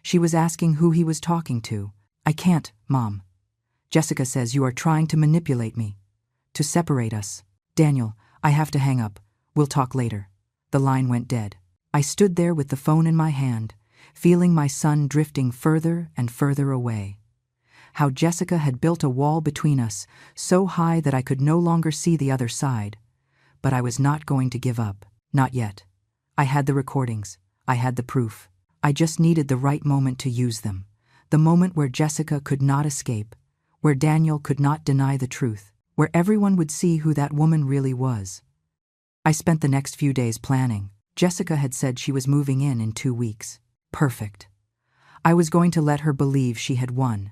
She was asking who he was talking to. I can't, Mom. Jessica says you are trying to manipulate me. To separate us. Daniel, I have to hang up. We'll talk later. The line went dead. I stood there with the phone in my hand, feeling my son drifting further and further away. How Jessica had built a wall between us, so high that I could no longer see the other side. But I was not going to give up. Not yet. I had the recordings. I had the proof. I just needed the right moment to use them. The moment where Jessica could not escape, where Daniel could not deny the truth, where everyone would see who that woman really was. I spent the next few days planning. Jessica had said she was moving in 2 weeks. Perfect. I was going to let her believe she had won.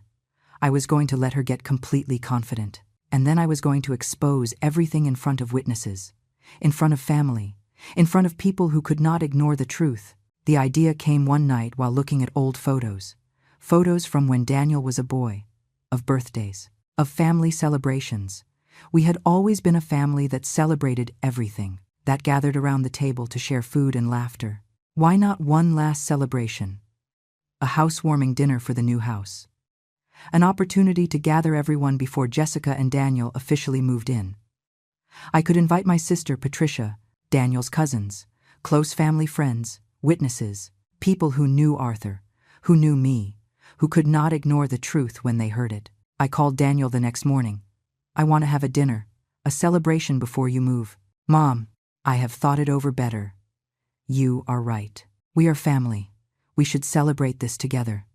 I was going to let her get completely confident. And then I was going to expose everything in front of witnesses, in front of family, in front of people who could not ignore the truth. The idea came one night while looking at old photos. Photos from when Daniel was a boy, of birthdays, of family celebrations. We had always been a family that celebrated everything, that gathered around the table to share food and laughter. Why not one last celebration? A housewarming dinner for the new house. An opportunity to gather everyone before Jessica and Daniel officially moved in. I could invite my sister Patricia, Daniel's cousins, close family friends, witnesses, people who knew Arthur, who knew me, who could not ignore the truth when they heard it. I called Daniel the next morning. I want to have a dinner, a celebration before you move. Mom, I have thought it over better. You are right. We are family. We should celebrate this together.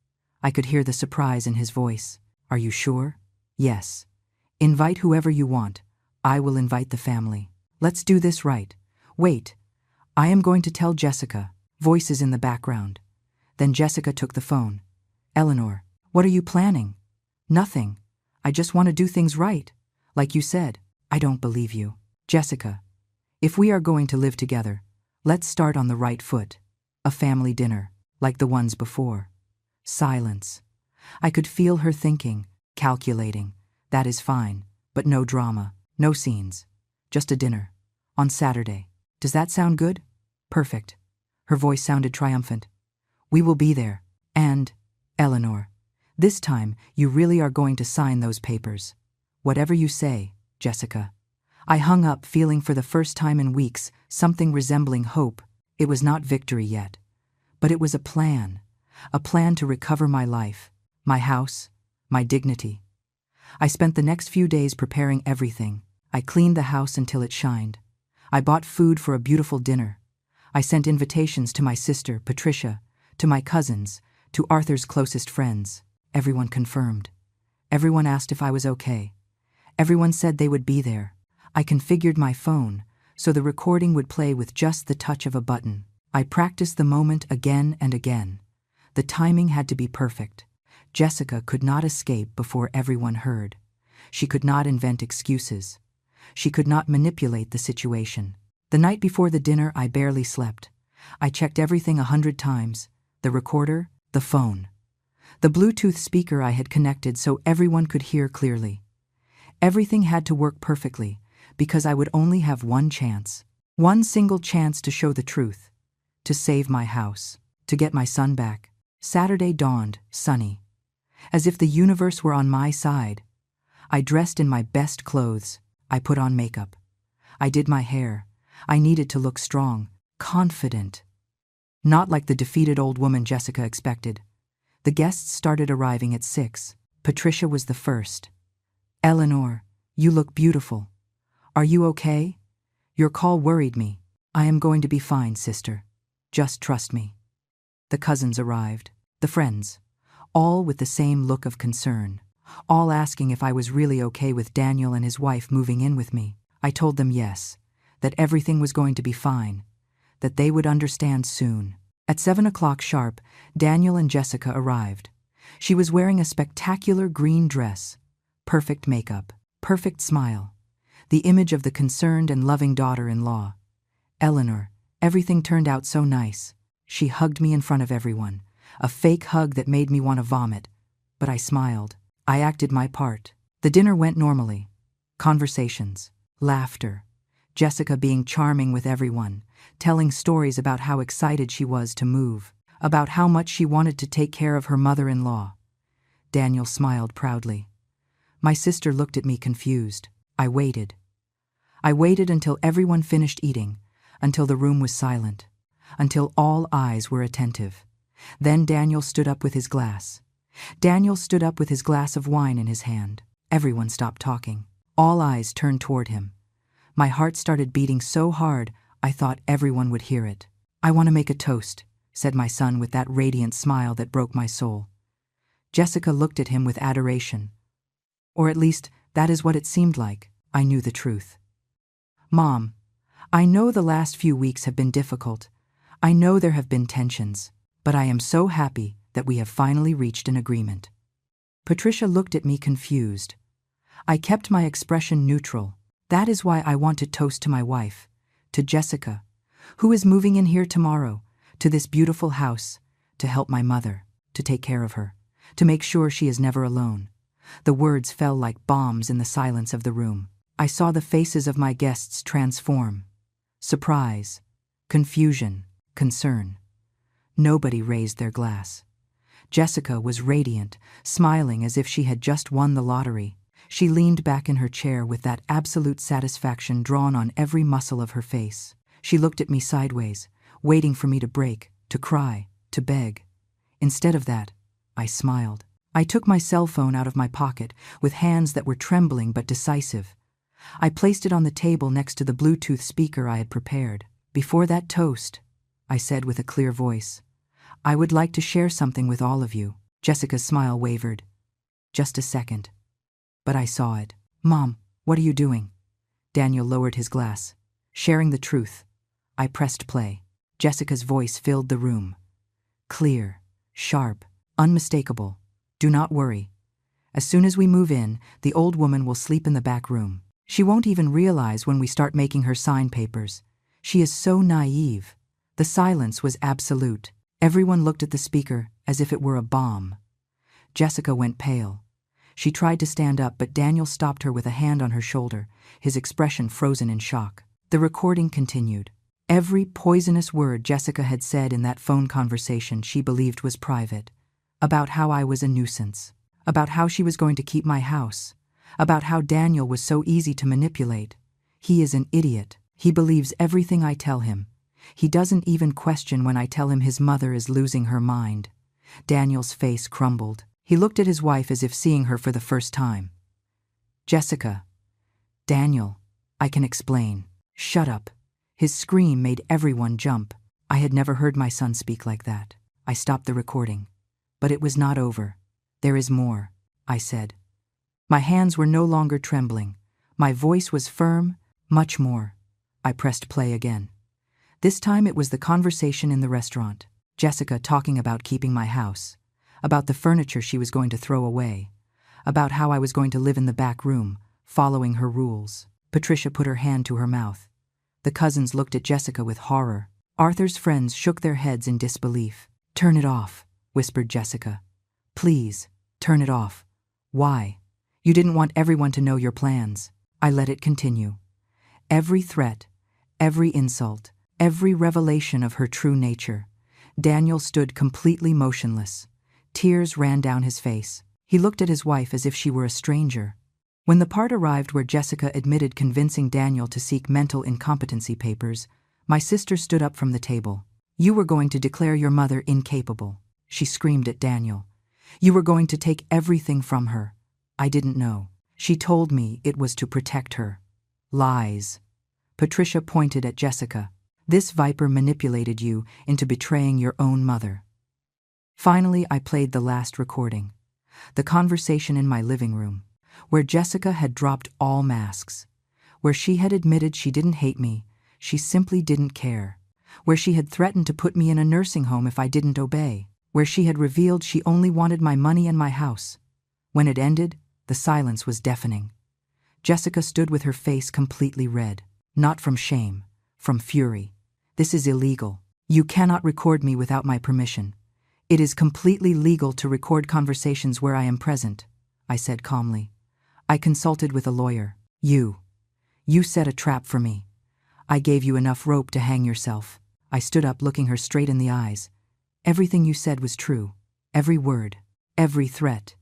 I could hear the surprise in his voice. Are you sure? Yes. Invite whoever you want. I will invite the family. Let's do this right. Wait. I am going to tell Jessica. Voices in the background. Then Jessica took the phone. Eleanor, what are you planning? Nothing. I just want to do things right. Like you said, I don't believe you. Jessica, if we are going to live together, let's start on the right foot. A family dinner, like the ones before. Silence. I could feel her thinking, calculating. That is fine, but no drama, no scenes. Just a dinner. On Saturday. Does that sound good? Perfect. Her voice sounded triumphant. We will be there. And, Eleanor, this time you really are going to sign those papers. Whatever you say, Jessica. I hung up feeling for the first time in weeks something resembling hope. It was not victory yet. But it was a plan to recover my life, my house, my dignity. I spent the next few days preparing everything. I cleaned the house until it shined. I bought food for a beautiful dinner. I sent invitations to my sister, Patricia, to my cousins, to Arthur's closest friends. Everyone confirmed. Everyone asked if I was okay. Everyone said they would be there. I configured my phone so the recording would play with just the touch of a button. I practiced the moment again and again. The timing had to be perfect. Jessica could not escape before everyone heard. She could not invent excuses. She could not manipulate the situation. The night before the dinner, I barely slept. I checked everything 100 times. The recorder, the phone. The Bluetooth speaker I had connected so everyone could hear clearly. Everything had to work perfectly, because I would only have one chance. One single chance to show the truth. To save my house. To get my son back. Saturday dawned, sunny. As if the universe were on my side. I dressed in my best clothes. I put on makeup. I did my hair. I needed to look strong, confident. Not like the defeated old woman Jessica expected. The guests started arriving at 6. Patricia was the first. Eleanor, you look beautiful. Are you okay? Your call worried me. I am going to be fine, sister. Just trust me. The cousins arrived, the friends, all with the same look of concern, all asking if I was really okay with Daniel and his wife moving in with me. I told them yes, that everything was going to be fine, that they would understand soon. At 7 o'clock sharp, Daniel and Jessica arrived. She was wearing a spectacular green dress, perfect makeup, perfect smile, the image of the concerned and loving daughter-in-law. Eleanor, everything turned out so nice. She hugged me in front of everyone, a fake hug that made me want to vomit, but I smiled. I acted my part. The dinner went normally. Conversations, laughter, Jessica being charming with everyone, telling stories about how excited she was to move, about how much she wanted to take care of her mother-in-law. Daniel smiled proudly. My sister looked at me confused. I waited. I waited until everyone finished eating, until the room was silent, until all eyes were attentive. Then Daniel stood up with his glass. Daniel stood up with his glass of wine in his hand. Everyone stopped talking. All eyes turned toward him. My heart started beating so hard, I thought everyone would hear it. I want to make a toast, said my son with that radiant smile that broke my soul. Jessica looked at him with adoration. Or at least, that is what it seemed like. I knew the truth. Mom, I know the last few weeks have been difficult. I know there have been tensions, but I am so happy that we have finally reached an agreement. Patricia looked at me confused. I kept my expression neutral. That is why I want to toast to my wife, to Jessica, who is moving in here tomorrow, to this beautiful house, to help my mother, to take care of her, to make sure she is never alone. The words fell like bombs in the silence of the room. I saw the faces of my guests transform. Surprise, confusion, concern. Nobody raised their glass. Jessica was radiant, smiling as if she had just won the lottery. She leaned back in her chair with that absolute satisfaction drawn on every muscle of her face. She looked at me sideways, waiting for me to break, to cry, to beg. Instead of that, I smiled. I took my cell phone out of my pocket with hands that were trembling but decisive. I placed it on the table next to the Bluetooth speaker I had prepared. Before that toast, I said with a clear voice, I would like to share something with all of you. Jessica's smile wavered. Just a second. But I saw it. Mom, what are you doing? Daniel lowered his glass. Sharing the truth. I pressed play. Jessica's voice filled the room. Clear, sharp, unmistakable. Do not worry. As soon as we move in, the old woman will sleep in the back room. She won't even realize when we start making her sign papers. She is so naive. The silence was absolute. Everyone looked at the speaker as if it were a bomb. Jessica went pale. She tried to stand up, but Daniel stopped her with a hand on her shoulder, his expression frozen in shock. The recording continued. Every poisonous word Jessica had said in that phone conversation she believed was private. About how I was a nuisance. About how she was going to keep my house. About how Daniel was so easy to manipulate. He is an idiot. He believes everything I tell him. He doesn't even question when I tell him his mother is losing her mind. Daniel's face crumbled. He looked at his wife as if seeing her for the first time. Jessica. Daniel. I can explain. Shut up. His scream made everyone jump. I had never heard my son speak like that. I stopped the recording. But it was not over. There is more, I said. My hands were no longer trembling. My voice was firm, much more. I pressed play again. This time it was the conversation in the restaurant. Jessica talking about keeping my house. About the furniture she was going to throw away, about how I was going to live in the back room, following her rules. Patricia put her hand to her mouth. The cousins looked at Jessica with horror. Arthur's friends shook their heads in disbelief. Turn it off, whispered Jessica. Please, turn it off. Why? You didn't want everyone to know your plans. I let it continue. Every threat, every insult, every revelation of her true nature. Daniel stood completely motionless. Tears ran down his face. He looked at his wife as if she were a stranger. When the part arrived where Jessica admitted convincing Daniel to seek mental incompetency papers, my sister stood up from the table. You were going to declare your mother incapable, she screamed at Daniel. You were going to take everything from her. I didn't know. She told me it was to protect her. Lies. Patricia pointed at Jessica. This viper manipulated you into betraying your own mother. Finally, I played the last recording. The conversation in my living room, where Jessica had dropped all masks, where she had admitted she didn't hate me, she simply didn't care, where she had threatened to put me in a nursing home if I didn't obey, where she had revealed she only wanted my money and my house. When it ended, the silence was deafening. Jessica stood with her face completely red, not from shame, from fury. This is illegal. You cannot record me without my permission. It is completely legal to record conversations where I am present, I said calmly. I consulted with a lawyer. You set a trap for me. I gave you enough rope to hang yourself. I stood up, looking her straight in the eyes. Everything you said was true. Every word, every threat,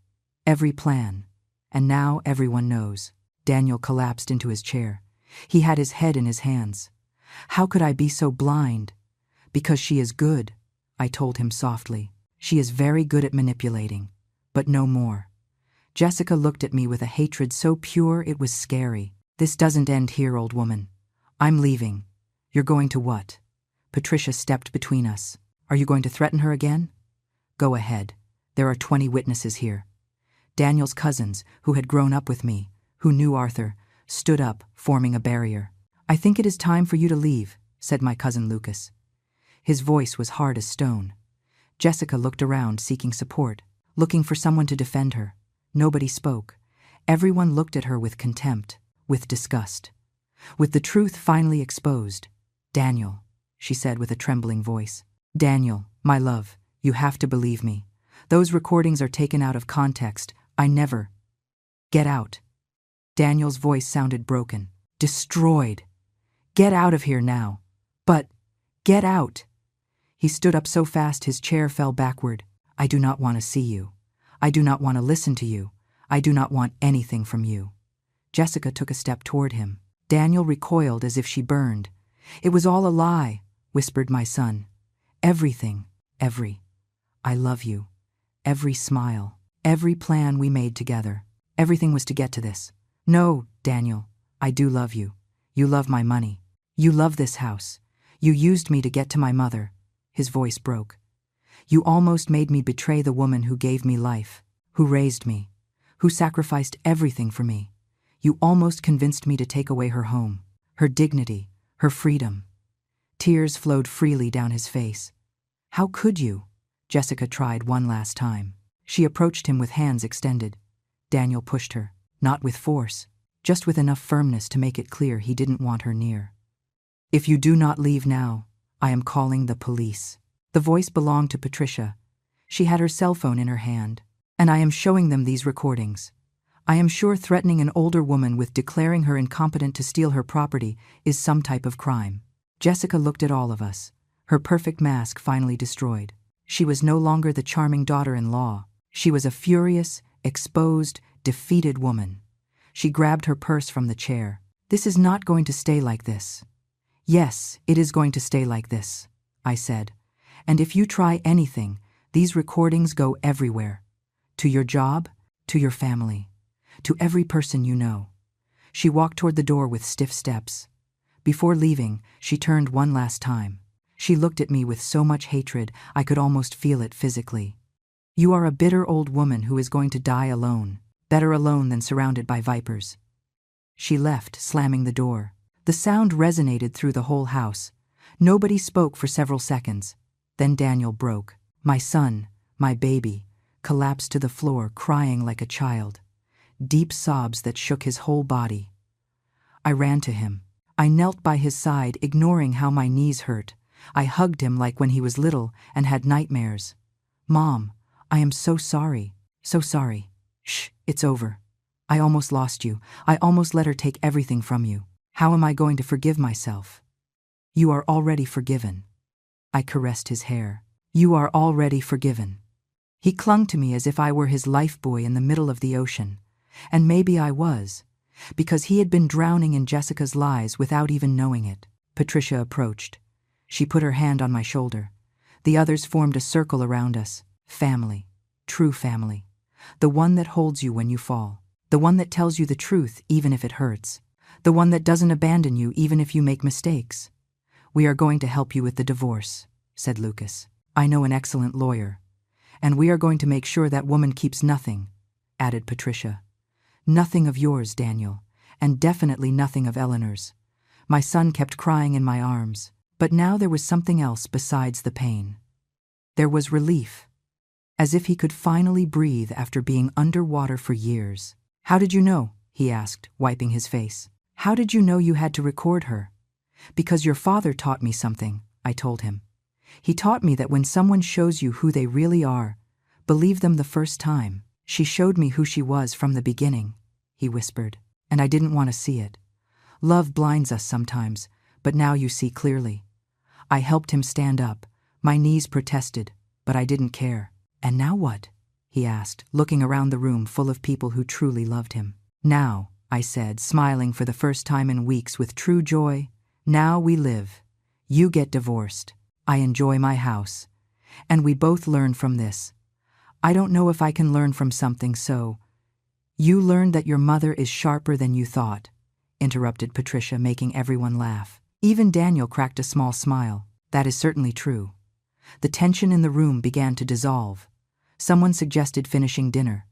every plan. And now everyone knows. Daniel collapsed into his chair. He had his head in his hands. How could I be so blind? Because she is good, I told him softly. She is very good at manipulating, but no more. Jessica looked at me with a hatred so pure it was scary. This doesn't end here, old woman. I'm leaving. You're going to what? Patricia stepped between us. Are you going to threaten her again? Go ahead. There are 20 witnesses here. Daniel's cousins, who had grown up with me, who knew Arthur, stood up, forming a barrier. I think it is time for you to leave, said my cousin Lucas. His voice was hard as stone. Jessica looked around, seeking support, looking for someone to defend her. Nobody spoke. Everyone looked at her with contempt, with disgust. With the truth finally exposed. Daniel, she said with a trembling voice. Daniel, my love, you have to believe me. Those recordings are taken out of context. I never. Get out. Daniel's voice sounded broken. Destroyed. Get out of here now. But, get out. He stood up so fast his chair fell backward. I do not want to see you. I do not want to listen to you. I do not want anything from you. Jessica took a step toward him. Daniel recoiled as if she burned. It was all a lie, whispered my son. Everything, I love you. Every smile, every plan we made together. Everything was to get to this. No, Daniel, I do love you. You love my money. You love this house. You used me to get to my mother. His voice broke. You almost made me betray the woman who gave me life, who raised me, who sacrificed everything for me. You almost convinced me to take away her home, her dignity, her freedom. Tears flowed freely down his face. How could you? Jessica tried one last time. She approached him with hands extended. Daniel pushed her, not with force, just with enough firmness to make it clear he didn't want her near. If you do not leave now, I am calling the police. The voice belonged to Patricia. She had her cell phone in her hand. And I am showing them these recordings. I am sure threatening an older woman with declaring her incompetent to steal her property is some type of crime. Jessica looked at all of us, her perfect mask finally destroyed. She was no longer the charming daughter-in-law. She was a furious, exposed, defeated woman. She grabbed her purse from the chair. This is not going to stay like this. Yes, it is going to stay like this, I said. And if you try anything, these recordings go everywhere. To your job, to your family, to every person you know. She walked toward the door with stiff steps. Before leaving, she turned one last time. She looked at me with so much hatred I could almost feel it physically. You are a bitter old woman who is going to die alone, better alone than surrounded by vipers. She left, slamming the door. The sound resonated through the whole house. Nobody spoke for several seconds. Then Daniel broke. My son, my baby, collapsed to the floor, crying like a child. Deep sobs that shook his whole body. I ran to him. I knelt by his side, ignoring how my knees hurt. I hugged him like when he was little and had nightmares. Mom, I am so sorry, so sorry. Shh, it's over. I almost lost you. I almost let her take everything from you. How am I going to forgive myself? You are already forgiven. I caressed his hair. You are already forgiven. He clung to me as if I were his lifebuoy in the middle of the ocean. And maybe I was, because he had been drowning in Jessica's lies without even knowing it. Patricia approached. She put her hand on my shoulder. The others formed a circle around us. Family. True family. The one that holds you when you fall. The one that tells you the truth even if it hurts. The one that doesn't abandon you even if you make mistakes. "We are going to help you with the divorce," said Lucas. "I know an excellent lawyer. And we are going to make sure that woman keeps nothing," added Patricia. "Nothing of yours, Daniel, and definitely nothing of Eleanor's." My son kept crying in my arms, but now there was something else besides the pain. There was relief, as if he could finally breathe after being underwater for years. "How did you know?" he asked, wiping his face. "How did you know you had to record her?" "Because your father taught me something," I told him. "He taught me that when someone shows you who they really are, believe them the first time." "She showed me who she was from the beginning," he whispered, "and I didn't want to see it. Love blinds us sometimes, but now you see clearly." I helped him stand up. My knees protested, but I didn't care. "And now what?" he asked, looking around the room full of people who truly loved him. "Now," I said, smiling for the first time in weeks with true joy, "now we live. You get divorced. I enjoy my house. And we both learn from this. I don't know if I can learn from something so—" "You learned that your mother is sharper than you thought," interrupted Patricia, making everyone laugh. Even Daniel cracked a small smile. "That is certainly true." The tension in the room began to dissolve. Someone suggested finishing dinner.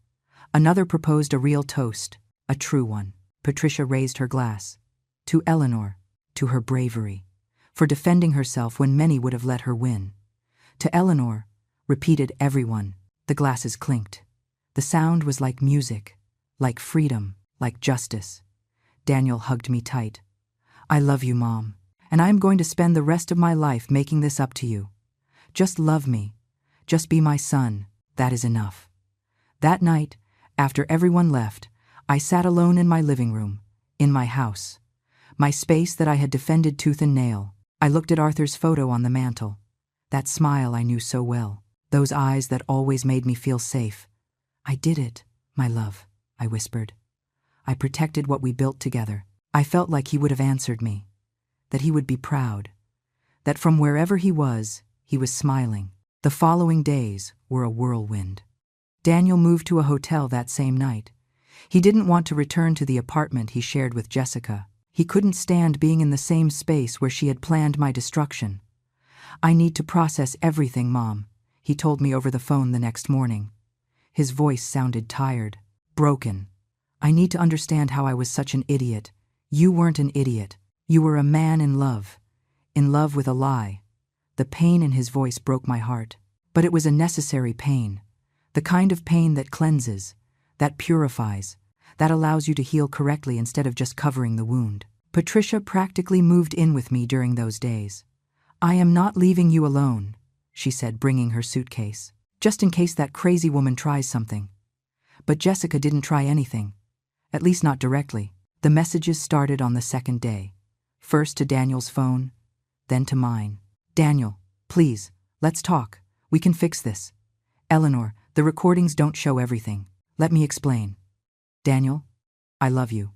Another proposed a real toast, a true one. Patricia raised her glass. "To Eleanor, to her bravery, for defending herself when many would have let her win." "To Eleanor," repeated everyone. The glasses clinked. The sound was like music, like freedom, like justice. Daniel hugged me tight. "I love you, Mom, and I am going to spend the rest of my life making this up to you. Just love me. Just be my son. That is enough." That night, after everyone left, I sat alone in my living room, in my house, my space that I had defended tooth and nail. I looked at Arthur's photo on the mantel. That smile I knew so well, those eyes that always made me feel safe. "I did it, my love," I whispered. "I protected what we built together." I felt like he would have answered me, that he would be proud, that from wherever he was smiling. The following days were a whirlwind. Daniel moved to a hotel that same night. He didn't want to return to the apartment he shared with Jessica. He couldn't stand being in the same space where she had planned my destruction. "I need to process everything, Mom," he told me over the phone the next morning. His voice sounded tired, broken. "I need to understand how I was such an idiot." "You weren't an idiot. You were a man in love with a lie." The pain in his voice broke my heart. But it was a necessary pain. The kind of pain that cleanses, that purifies, that allows you to heal correctly instead of just covering the wound. Patricia practically moved in with me during those days. "I am not leaving you alone," she said, bringing her suitcase, "just in case that crazy woman tries something." But Jessica didn't try anything, at least not directly. The messages started on the second day, first to Daniel's phone, then to mine. "Daniel, please, let's talk. We can fix this. Eleanor, the recordings don't show everything. Let me explain. Daniel, I love you.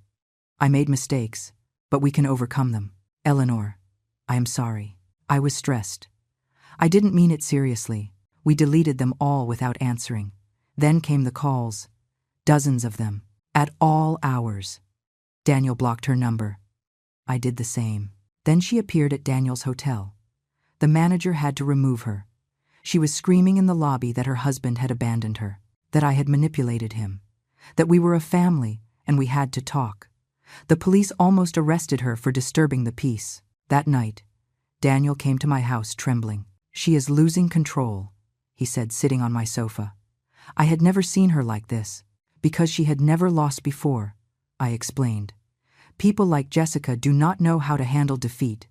I made mistakes, but we can overcome them. Eleanor, I am sorry. I was stressed. I didn't mean it seriously." We deleted them all without answering. Then came the calls, dozens of them, at all hours. Daniel blocked her number. I did the same. Then she appeared at Daniel's hotel. The manager had to remove her. She was screaming in the lobby that her husband had abandoned her, that I had manipulated him, that we were a family and we had to talk. The police almost arrested her for disturbing the peace. That night, Daniel came to my house trembling. "She is losing control," he said, sitting on my sofa. I had never seen her like this, because she had never lost before, I explained. People like Jessica do not know how to handle defeat.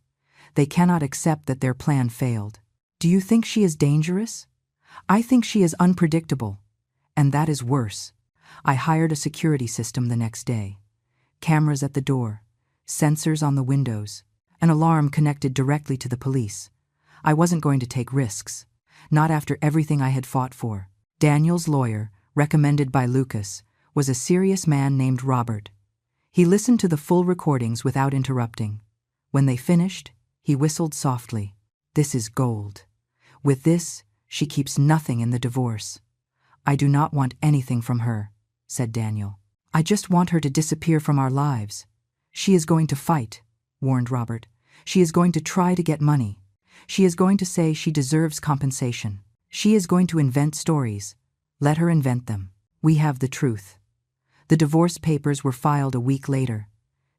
They cannot accept that their plan failed. "Do you think she is dangerous?" "I think she is unpredictable, and that is worse." I hired a security system the next day. Cameras at the door, sensors on the windows, an alarm connected directly to the police. I wasn't going to take risks, not after everything I had fought for. Daniel's lawyer, recommended by Lucas, was a serious man named Robert. He listened to the full recordings without interrupting. When they finished, he whistled softly. "This is gold. With this, she keeps nothing in the divorce." "I do not want anything from her," said Daniel. "I just want her to disappear from our lives." "She is going to fight," warned Robert. She is going to try to get money. She is going to say she deserves compensation. She is going to invent stories. Let her invent them. We have the truth. The divorce papers were filed a week later.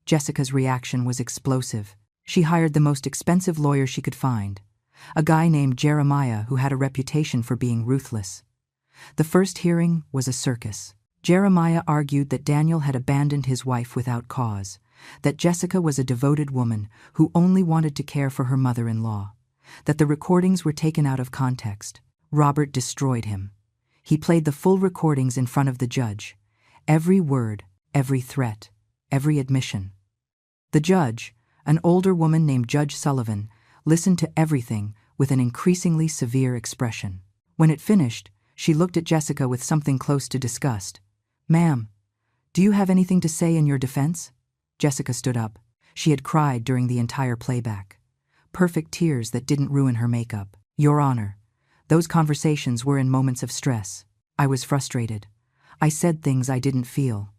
Jessica's reaction was explosive. She hired the most expensive lawyer she could find, a guy named Jeremiah who had a reputation for being ruthless. The first hearing was a circus. Jeremiah argued that Daniel had abandoned his wife without cause, that Jessica was a devoted woman who only wanted to care for her mother-in-law, that the recordings were taken out of context. Robert destroyed him. He played the full recordings in front of the judge. Every word, every threat, every admission. The judge, an older woman named Judge Sullivan, listened to everything with an increasingly severe expression. When it finished, she looked at Jessica with something close to disgust. "Ma'am, do you have anything to say in your defense?" Jessica stood up. She had cried during the entire playback. Perfect tears that didn't ruin her makeup. "Your Honor, those conversations were in moments of stress. I was frustrated. I said things I didn't feel."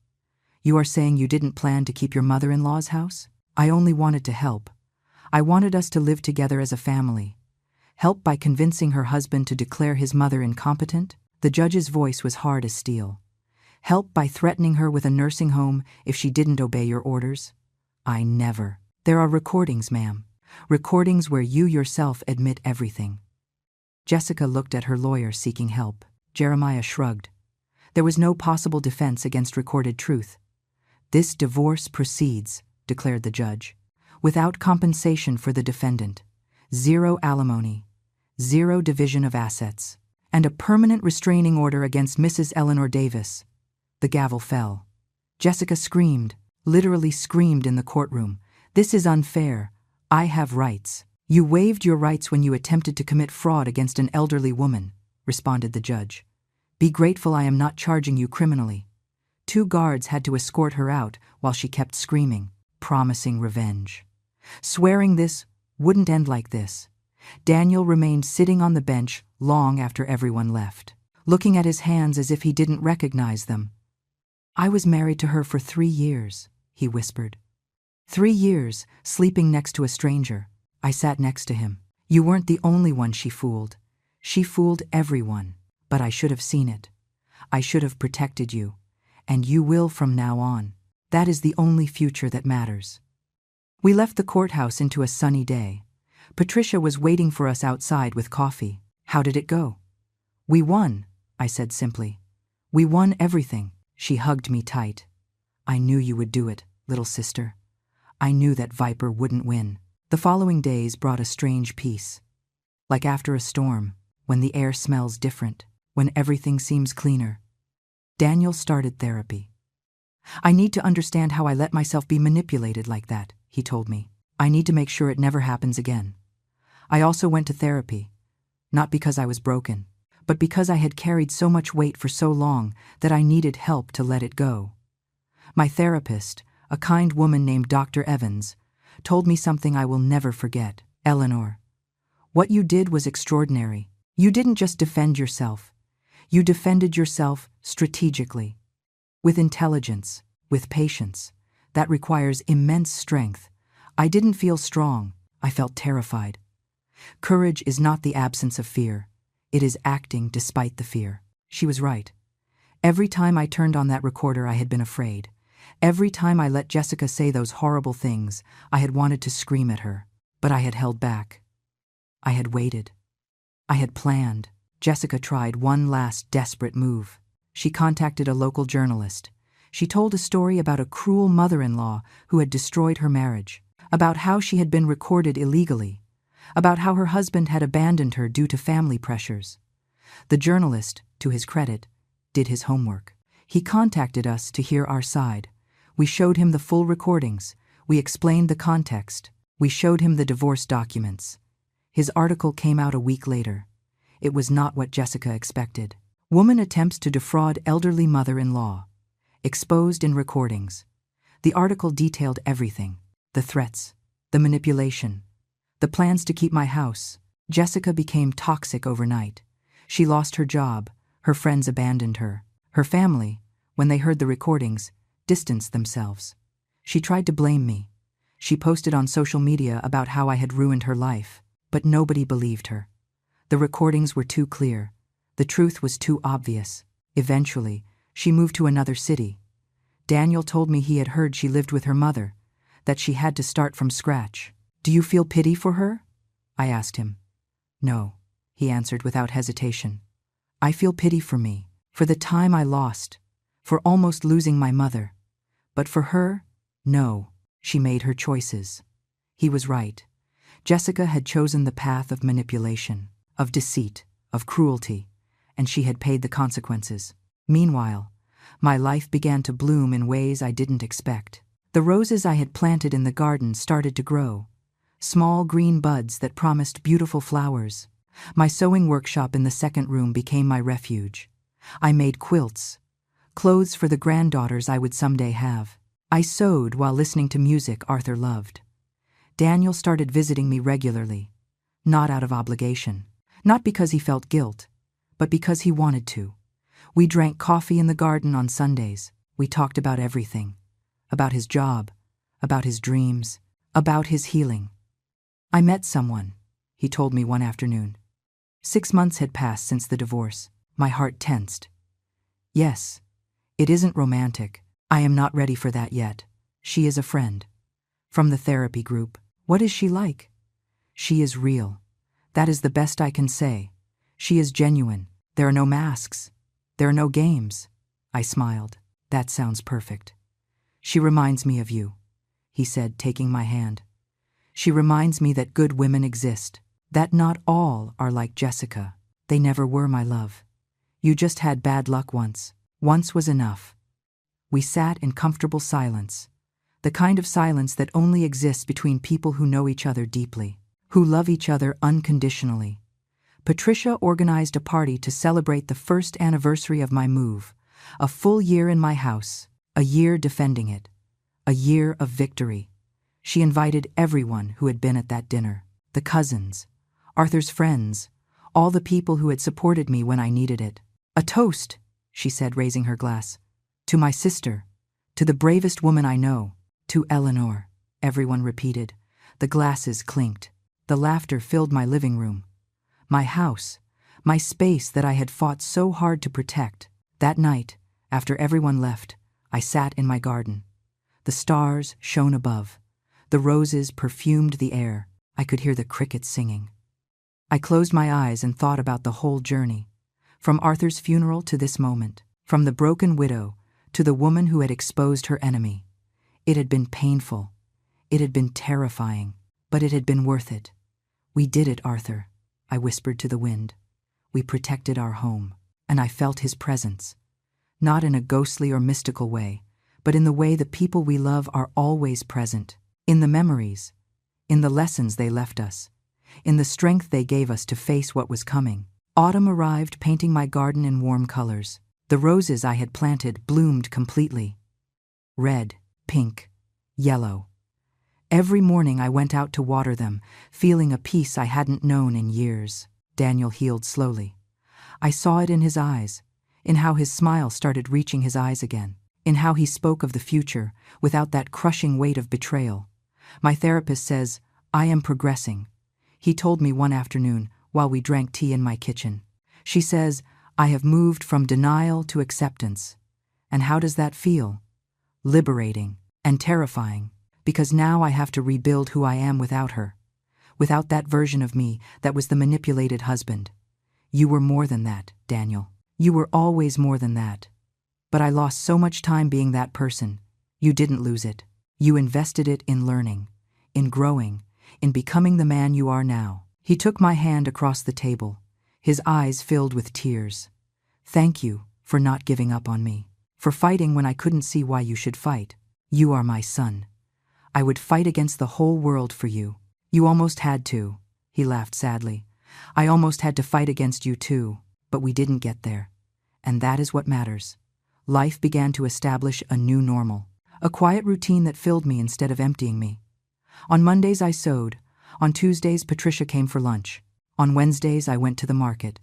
"You are saying you didn't plan to keep your mother-in-law's house?" "I only wanted to help. I wanted us to live together as a family. Help by convincing her husband to declare his mother incompetent?" The judge's voice was hard as steel. "Help by threatening her with a nursing home if she didn't obey your orders?" "I never." "There are recordings, ma'am. Recordings where you yourself admit everything." Jessica looked at her lawyer seeking help. Jeremiah shrugged. There was no possible defense against recorded truth. "This divorce proceeds," declared the judge, "without compensation for the defendant, 0 alimony, 0 division of assets, and a permanent restraining order against Mrs. Eleanor Davis." The gavel fell. Jessica screamed, literally screamed in the courtroom. "This is unfair. I have rights." "You waived your rights when you attempted to commit fraud against an elderly woman," responded the judge. "Be grateful I am not charging you criminally." 2 guards had to escort her out while she kept screaming, promising revenge, swearing this wouldn't end like this. Daniel remained sitting on the bench long after everyone left, looking at his hands as if he didn't recognize them. "I was married to her for 3 years," he whispered. 3 years, sleeping next to a stranger. I sat next to him. "You weren't the only one she fooled. She fooled everyone. But I should have seen it. I should have protected you. And you will from now on. That is the only future that matters." We left the courthouse into a sunny day. Patricia was waiting for us outside with coffee. "How did it go?" "We won," I said simply. "We won everything." She hugged me tight. "I knew you would do it, little sister. I knew that Viper wouldn't win." The following days brought a strange peace. Like after a storm, when the air smells different, when everything seems cleaner. Daniel started therapy. "I need to understand how I let myself be manipulated like that," he told me. "I need to make sure it never happens again." I also went to therapy, not because I was broken, but because I had carried so much weight for so long that I needed help to let it go. My therapist, a kind woman named Dr. Evans, told me something I will never forget. "Eleanor, what you did was extraordinary. You didn't just defend yourself. You defended yourself strategically, with intelligence, with patience. That requires immense strength. I didn't feel strong. I felt terrified. Courage is not the absence of fear. It is acting despite the fear." She was right. Every time I turned on that recorder, I had been afraid. Every time I let Jessica say those horrible things, I had wanted to scream at her. But I had held back. I had waited. I had planned. Jessica tried one last desperate move. She contacted a local journalist. She told a story about a cruel mother-in-law who had destroyed her marriage, about how she had been recorded illegally, about how her husband had abandoned her due to family pressures. The journalist, to his credit, did his homework. He contacted us to hear our side. We showed him the full recordings. We explained the context. We showed him the divorce documents. His article came out a week later. It was not what Jessica expected. "Woman attempts to defraud elderly mother-in-law. Exposed in recordings." The article detailed everything. The threats, the manipulation, the plans to keep my house. Jessica became toxic overnight. She lost her job. Her friends abandoned her. Her family, when they heard the recordings, distanced themselves. She tried to blame me. She posted on social media about how I had ruined her life, but nobody believed her. The recordings were too clear. The truth was too obvious. Eventually, she moved to another city. Daniel told me he had heard she lived with her mother, that she had to start from scratch. "Do you feel pity for her?" I asked him. "No," he answered without hesitation. "I feel pity for me, for the time I lost, for almost losing my mother. But for her, no, she made her choices." He was right. Jessica had chosen the path of manipulation, of deceit, of cruelty, and she had paid the consequences. Meanwhile, my life began to bloom in ways I didn't expect. The roses I had planted in the garden started to grow, small green buds that promised beautiful flowers. My sewing workshop in the second room became my refuge. I made quilts, clothes for the granddaughters I would someday have. I sewed while listening to music Arthur loved. Daniel started visiting me regularly, not out of obligation, not because he felt guilt, but because he wanted to. We drank coffee in the garden on Sundays. We talked about everything, about his job, about his dreams, about his healing. "I met someone," he told me one afternoon. 6 months had passed since the divorce. My heart tensed. "Yes, it isn't romantic. I am not ready for that yet. She is a friend. From the therapy group." "What is she like?" "She is real. That is the best I can say. She is genuine. There are no masks. There are no games." I smiled. "That sounds perfect." "She reminds me of you," he said, taking my hand. "She reminds me that good women exist, that not all are like Jessica. They never were, my love. You just had bad luck once. Once was enough." We sat in comfortable silence, the kind of silence that only exists between people who know each other deeply, who love each other unconditionally. Patricia organized a party to celebrate the first anniversary of my move, a full year in my house, a year defending it, a year of victory. She invited everyone who had been at that dinner, the cousins, Arthur's friends, all the people who had supported me when I needed it. "A toast," she said, raising her glass. "To my sister, to the bravest woman I know, to Eleanor," everyone repeated. The glasses clinked. The laughter filled my living room. My house, my space that I had fought so hard to protect. That night, after everyone left, I sat in my garden. The stars shone above. The roses perfumed the air. I could hear the crickets singing. I closed my eyes and thought about the whole journey, from Arthur's funeral to this moment, from the broken widow to the woman who had exposed her enemy. It had been painful. It had been terrifying, but it had been worth it. "We did it, Arthur," I whispered to the wind. "We protected our home," and I felt his presence, not in a ghostly or mystical way, but in the way the people we love are always present, in the memories, in the lessons they left us, in the strength they gave us to face what was coming. Autumn arrived, painting my garden in warm colors. The roses I had planted bloomed completely. Red, pink, yellow. Every morning I went out to water them, feeling a peace I hadn't known in years. Daniel healed slowly. I saw it in his eyes, in how his smile started reaching his eyes again, in how he spoke of the future without that crushing weight of betrayal. My therapist says, "I am progressing," he told me one afternoon while we drank tea in my kitchen. She says, "I have moved from denial to acceptance." And how does that feel? Liberating and terrifying, because now I have to rebuild who I am without her, without that version of me that was the manipulated husband. "You were more than that, Daniel. You were always more than that. But I lost so much time being that person. You didn't lose it. You invested it in learning, in growing, in becoming the man you are now." He took my hand across the table, his eyes filled with tears. "Thank you for not giving up on me, for fighting when I couldn't see why you should fight. You are my son. I would fight against the whole world for you. You almost had to," he laughed sadly. "I almost had to fight against you too, but we didn't get there. And that is what matters." Life began to establish a new normal, a quiet routine that filled me instead of emptying me. On Mondays I sewed. On Tuesdays Patricia came for lunch. On Wednesdays I went to the market.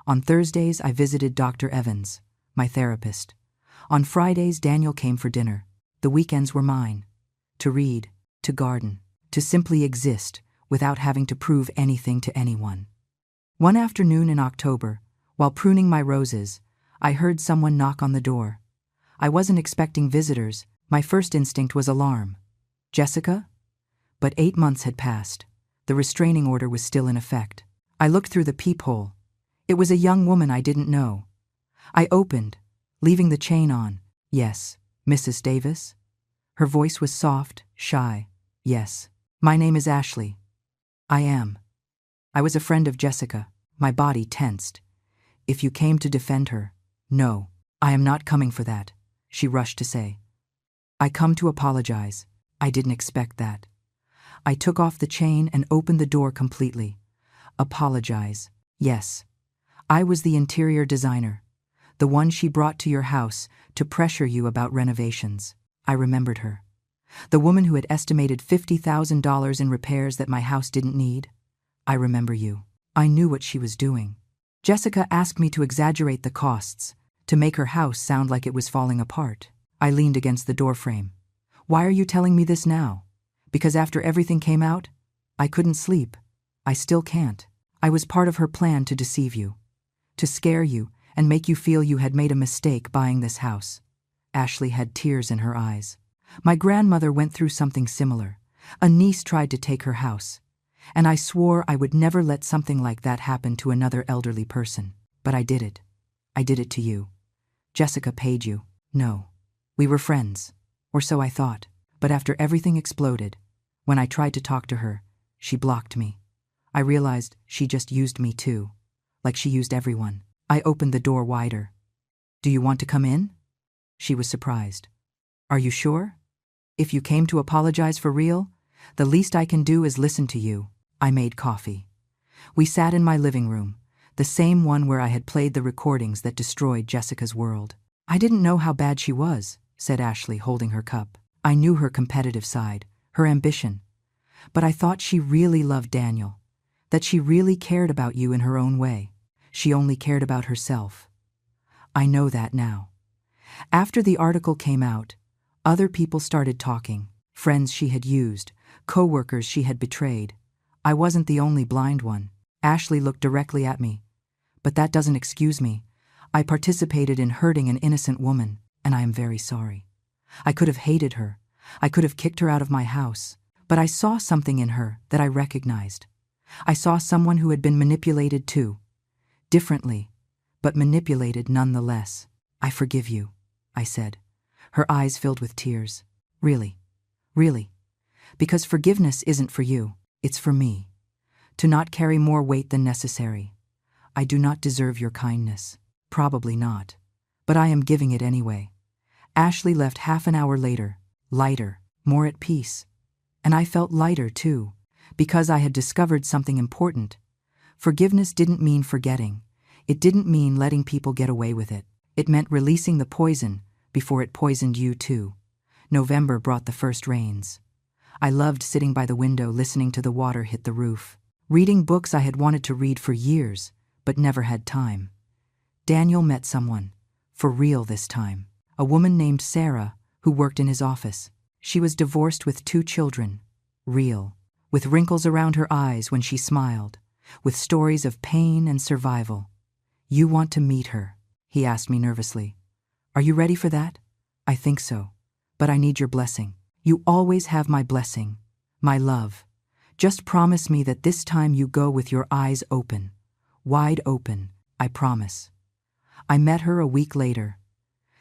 On Thursdays I visited Dr. Evans, my therapist. On Fridays Daniel came for dinner. The weekends were mine. To read, to garden, to simply exist without having to prove anything to anyone. One afternoon in October, while pruning my roses, I heard someone knock on the door. I wasn't expecting visitors. My first instinct was alarm. Jessica? But 8 months had passed. The restraining order was still in effect. I looked through the peephole. It was a young woman I didn't know. I opened, leaving the chain on. Yes, Mrs. Davis? Her voice was soft, shy. Yes. My name is Ashley. I am. I was a friend of Jessica. My body tensed. If you came to defend her. No, I am not coming for that, she rushed to say. I come to apologize. I didn't expect that. I took off the chain and opened the door completely. Apologize. Yes. I was the interior designer, the one she brought to your house to pressure you about renovations. I remembered her. The woman who had estimated $50,000 in repairs that my house didn't need. I remember you. I knew what she was doing. Jessica asked me to exaggerate the costs, to make her house sound like it was falling apart. I leaned against the doorframe. Why are you telling me this now? Because after everything came out, I couldn't sleep. I still can't. I was part of her plan to deceive you, to scare you and make you feel you had made a mistake buying this house. Ashley had tears in her eyes. My grandmother went through something similar. A niece tried to take her house, and I swore I would never let something like that happen to another elderly person. But I did it. I did it to you. Jessica paid you. No. We were friends, or so I thought. But after everything exploded, when I tried to talk to her, she blocked me. I realized she just used me too, like she used everyone. I opened the door wider. Do you want to come in? She was surprised. Are you sure? If you came to apologize for real, the least I can do is listen to you. I made coffee. We sat in my living room, the same one where I had played the recordings that destroyed Jessica's world. I didn't know how bad she was, said Ashley, holding her cup. I knew her competitive side, her ambition. But I thought she really loved Daniel, that she really cared about you in her own way. She only cared about herself. I know that now. After the article came out, other people started talking. Friends she had used, co-workers she had betrayed. I wasn't the only blind one. Ashley looked directly at me. But that doesn't excuse me. I participated in hurting an innocent woman, and I am very sorry. I could have hated her. I could have kicked her out of my house. But I saw something in her that I recognized. I saw someone who had been manipulated too. Differently, but manipulated nonetheless. I forgive you, I said. Her eyes filled with tears. Really? Really? Because forgiveness isn't for you, it's for me. To not carry more weight than necessary. I do not deserve your kindness. Probably not. But I am giving it anyway. Ashley left half an hour later, lighter, more at peace. And I felt lighter too, because I had discovered something important. Forgiveness didn't mean forgetting. It didn't mean letting people get away with it. It meant releasing the poison before it poisoned you too. November brought the first rains. I loved sitting by the window listening to the water hit the roof, reading books I had wanted to read for years, but never had time. Daniel met someone, for real this time, a woman named Sarah who worked in his office. She was divorced with 2 children, real, with wrinkles around her eyes when she smiled, with stories of pain and survival. You want to meet her? He asked me nervously. Are you ready for that? I think so, but I need your blessing. You always have my blessing, my love. Just promise me that this time you go with your eyes open, wide open, I promise. I met her a week later.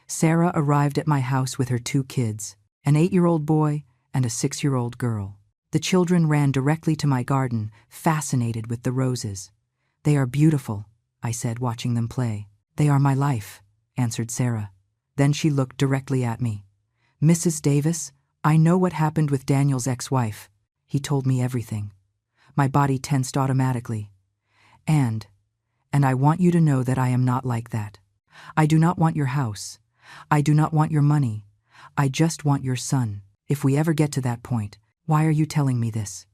Sarah arrived at my house with her 2 kids, an 8-year-old boy and a 6-year-old girl. The children ran directly to my garden, fascinated with the roses. They are beautiful, I said, watching them play. They are my life, answered Sarah. Then she looked directly at me. Mrs. Davis, I know what happened with Daniel's ex-wife. He told me everything. My body tensed automatically. And I want you to know that I am not like that. I do not want your house. I do not want your money. I just want your son. If we ever get to that point, why are you telling me this?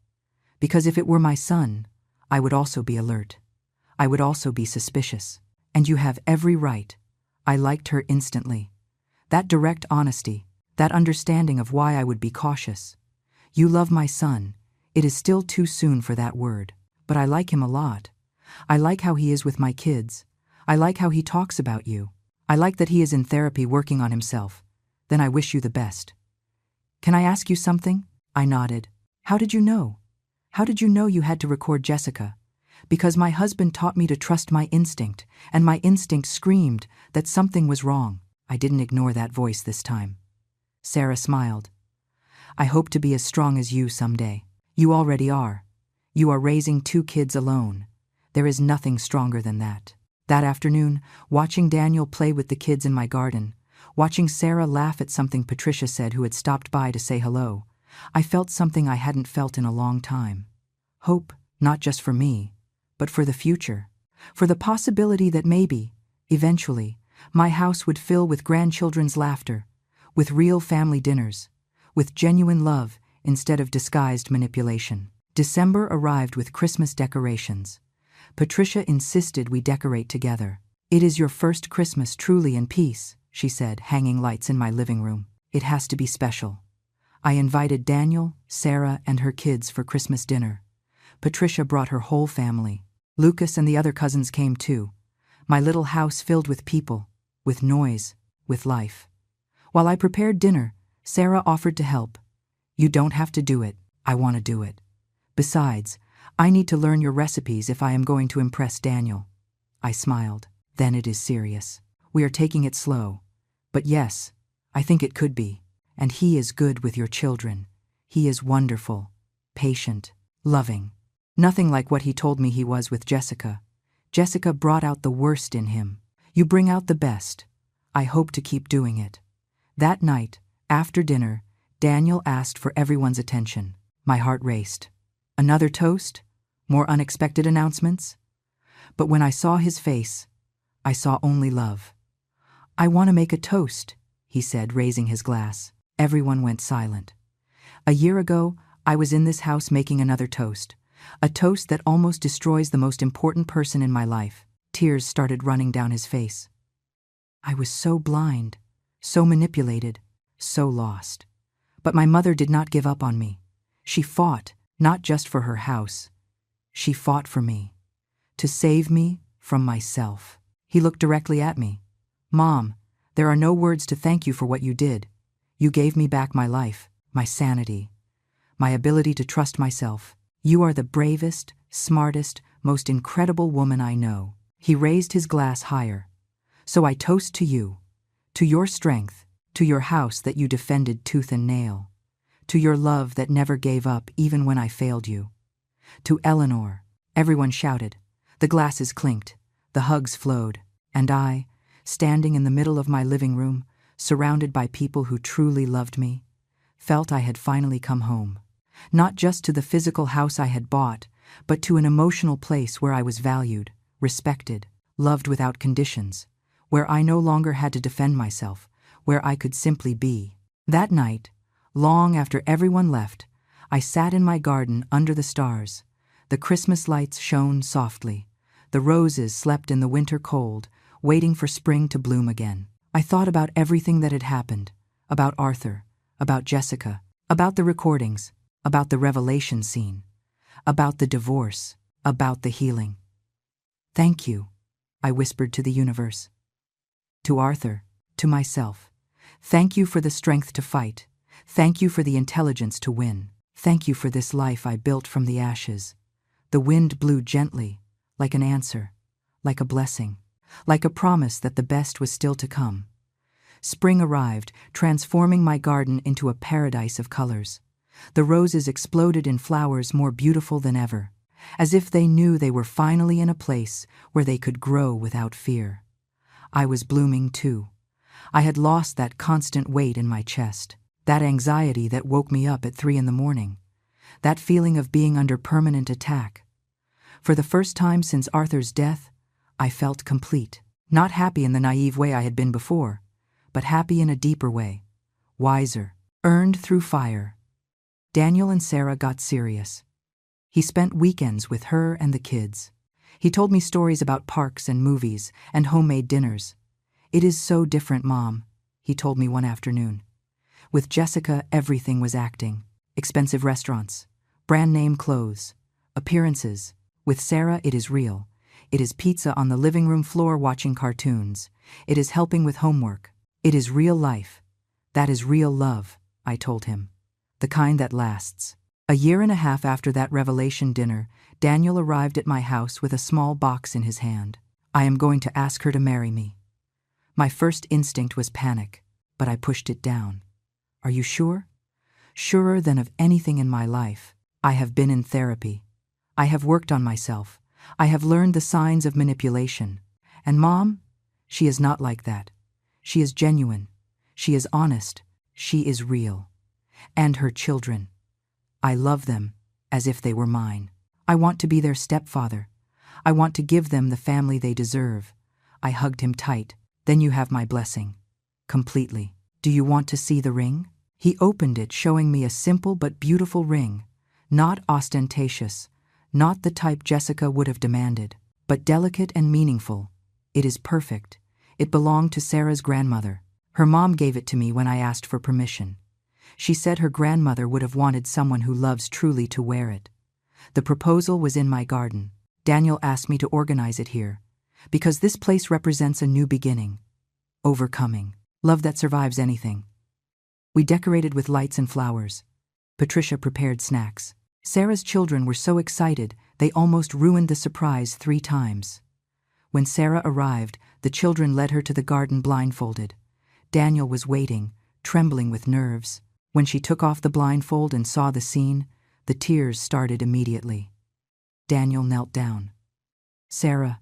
Because if it were my son, I would also be alert. I would also be suspicious. And you have every right. I liked her instantly. That direct honesty, that understanding of why I would be cautious. You love my son. It is still too soon for that word. But I like him a lot. I like how he is with my kids. I like how he talks about you. I like that he is in therapy working on himself. Then I wish you the best. Can I ask you something? I nodded. How did you know? How did you know you had to record Jessica? Because my husband taught me to trust my instinct, and my instinct screamed that something was wrong. I didn't ignore that voice this time. Sarah smiled. I hope to be as strong as you someday. You already are. You are raising 2 kids alone. There is nothing stronger than that. That afternoon, watching Daniel play with the kids in my garden, watching Sarah laugh at something Patricia said who had stopped by to say hello, I felt something I hadn't felt in a long time. Hope, not just for me, but for the future. For the possibility that maybe, eventually, my house would fill with grandchildren's laughter, with real family dinners, with genuine love instead of disguised manipulation. December arrived with Christmas decorations. Patricia insisted we decorate together. It is your first Christmas truly in peace, she said, hanging lights in my living room. It has to be special. I invited Daniel, Sarah, and her kids for Christmas dinner. Patricia brought her whole family. Lucas and the other cousins came too. My little house filled with people, with noise, with life. While I prepared dinner, Sarah offered to help. You don't have to do it. I want to do it. Besides, I need to learn your recipes if I am going to impress Daniel. I smiled. Then it is serious. We are taking it slow. But yes, I think it could be. And he is good with your children. He is wonderful, patient, loving. Nothing like what he told me he was with Jessica. Jessica brought out the worst in him. You bring out the best. I hope to keep doing it. That night, after dinner, Daniel asked for everyone's attention. My heart raced. Another toast? More unexpected announcements? But when I saw his face, I saw only love. I want to make a toast, he said, raising his glass. Everyone went silent. A year ago, I was in this house making another toast. A toast that almost destroys the most important person in my life. Tears started running down his face. I was so blind, so manipulated, so lost. But my mother did not give up on me. She fought, not just for her house. She fought for me. To save me from myself. He looked directly at me. Mom, there are no words to thank you for what you did. You gave me back my life, my sanity, my ability to trust myself. You are the bravest, smartest, most incredible woman I know. He raised his glass higher. So I toast to you, to your strength, to your house that you defended tooth and nail, to your love that never gave up even when I failed you. To Eleanor, everyone shouted. The glasses clinked, the hugs flowed, and I, standing in the middle of my living room, surrounded by people who truly loved me, felt I had finally come home. Not just to the physical house I had bought, but to an emotional place where I was valued, respected, loved without conditions, where I no longer had to defend myself, where I could simply be. That night, long after everyone left, I sat in my garden under the stars. The Christmas lights shone softly. The roses slept in the winter cold, waiting for spring to bloom again. I thought about everything that had happened, about Arthur, about Jessica, about the recordings, about the revelation scene, about the divorce, about the healing. Thank you, I whispered to the universe. To Arthur, to myself. Thank you for the strength to fight. Thank you for the intelligence to win. Thank you for this life I built from the ashes. The wind blew gently, like an answer, like a blessing, like a promise that the best was still to come. Spring arrived, transforming my garden into a paradise of colors. The roses exploded in flowers more beautiful than ever, as if they knew they were finally in a place where they could grow without fear. I was blooming too. I had lost that constant weight in my chest, that anxiety that woke me up at 3 a.m, that feeling of being under permanent attack. For the first time since Arthur's death, I felt complete. Not happy in the naive way I had been before, but happy in a deeper way, wiser, earned through fire. Daniel and Sarah got serious. He spent weekends with her and the kids. He told me stories about parks and movies and homemade dinners. It is so different, Mom, he told me one afternoon. With Jessica, everything was acting. expensive restaurants, brand name clothes, appearances. With Sarah, it is real. It is pizza on the living room floor watching cartoons. It is helping with homework. It is real life. That is real love, I told him. The kind that lasts. A year and a half after that revelation dinner, Daniel arrived at my house with a small box in his hand. I am going to ask her to marry me. My first instinct was panic, but I pushed it down. Are you sure? Surer than of anything in my life. I have been in therapy. I have worked on myself. I have learned the signs of manipulation. And Mom, she is not like that. She is genuine. She is honest. She is real. And her children. I love them as if they were mine. I want to be their stepfather. I want to give them the family they deserve. I hugged him tight. Then you have my blessing. Completely. Do you want to see the ring? He opened it, showing me a simple but beautiful ring. Not ostentatious. Not the type Jessica would have demanded. But delicate and meaningful. It is perfect. It belonged to Sarah's grandmother. Her mom gave it to me when I asked for permission. She said her grandmother would have wanted someone who loves truly to wear it. The proposal was in my garden. Daniel asked me to organize it here, because this place represents a new beginning. Overcoming. Love that survives anything. We decorated with lights and flowers. Patricia prepared snacks. Sarah's children were so excited, they almost ruined the surprise 3 times. When Sarah arrived, the children led her to the garden blindfolded. Daniel was waiting, trembling with nerves. When she took off the blindfold and saw the scene, the tears started immediately. Daniel knelt down. Sarah,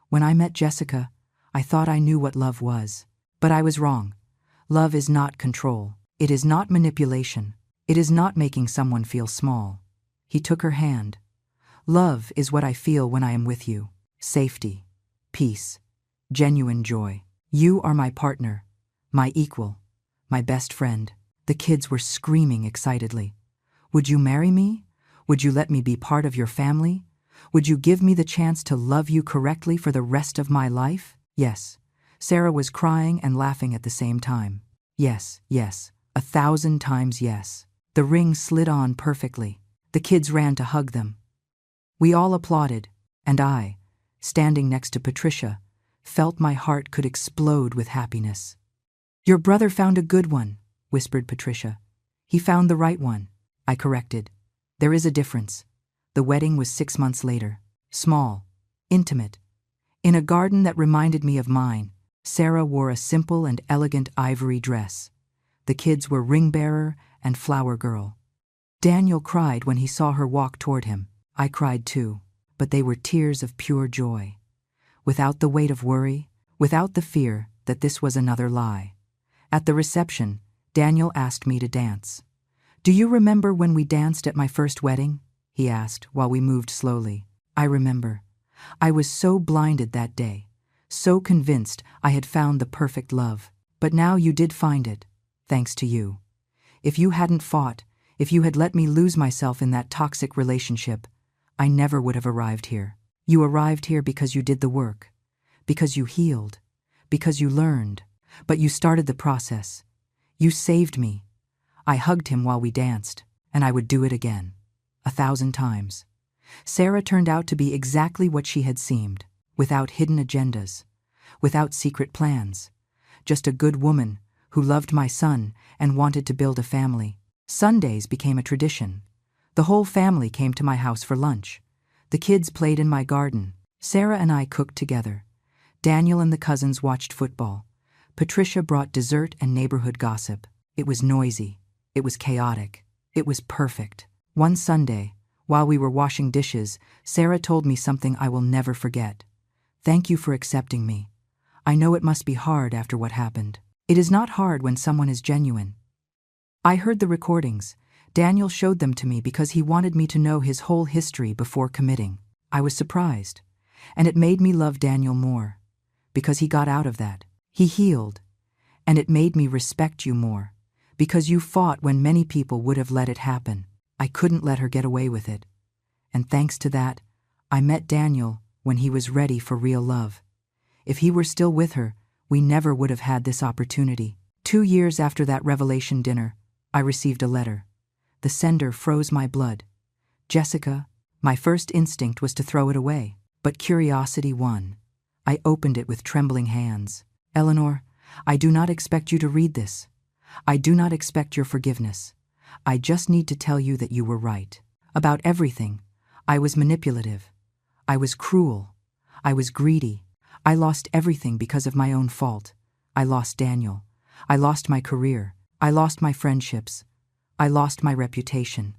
when I met Jessica, I thought I knew what love was. But I was wrong. Love is not control. It is not manipulation. It is not making someone feel small. He took her hand. Love is what I feel when I am with you. Safety, peace, genuine joy. You are my partner, my equal, my best friend. The kids were screaming excitedly. Would you marry me? Would you let me be part of your family? Would you give me the chance to love you correctly for the rest of my life? Yes. Sarah was crying and laughing at the same time. Yes, yes, 1,000 times yes. The ring slid on perfectly. The kids ran to hug them. We all applauded, and I, standing next to Patricia, felt my heart could explode with happiness. Your brother found a good one, whispered Patricia. He found the right one, I corrected. There is a difference. The wedding was 6 months later. Small, intimate. In a garden that reminded me of mine, Sarah wore a simple and elegant ivory dress. The kids were ring bearer and flower girl. Daniel cried when he saw her walk toward him. I cried too, but they were tears of pure joy. Without the weight of worry, without the fear that this was another lie. At the reception, Daniel asked me to dance. Do you remember when we danced at my first wedding? He asked while we moved slowly. I remember. I was so blinded that day, so convinced I had found the perfect love. But now you did find it, thanks to you. If you hadn't fought, if you had let me lose myself in that toxic relationship, I never would have arrived here. You arrived here because you did the work, because you healed, because you learned, but you started the process. You saved me. I hugged him while we danced, and I would do it again, 1,000 times. Sarah turned out to be exactly what she had seemed, without hidden agendas, without secret plans, just a good woman who loved my son and wanted to build a family. Sundays became a tradition. The whole family came to my house for lunch. The kids played in my garden. Sarah and I cooked together. Daniel and the cousins watched football. Patricia brought dessert and neighborhood gossip. It was noisy. It was chaotic. It was perfect. One Sunday, while we were washing dishes, Sarah told me something I will never forget. Thank you for accepting me. I know it must be hard after what happened. It is not hard when someone is genuine. I heard the recordings. Daniel showed them to me because he wanted me to know his whole history before committing. I was surprised, and it made me love Daniel more, because he got out of that. He healed, and it made me respect you more, because you fought when many people would have let it happen. I couldn't let her get away with it. And thanks to that, I met Daniel when he was ready for real love. If he were still with her, we never would have had this opportunity. 2 years after that revelation dinner, I received a letter. The sender froze my blood. Jessica, my first instinct was to throw it away, but curiosity won. I opened it with trembling hands. Eleanor, I do not expect you to read this. I do not expect your forgiveness. I just need to tell you that you were right. About everything. I was manipulative. I was cruel. I was greedy. I lost everything because of my own fault. I lost Daniel. I lost my career. I lost my friendships. I lost my reputation.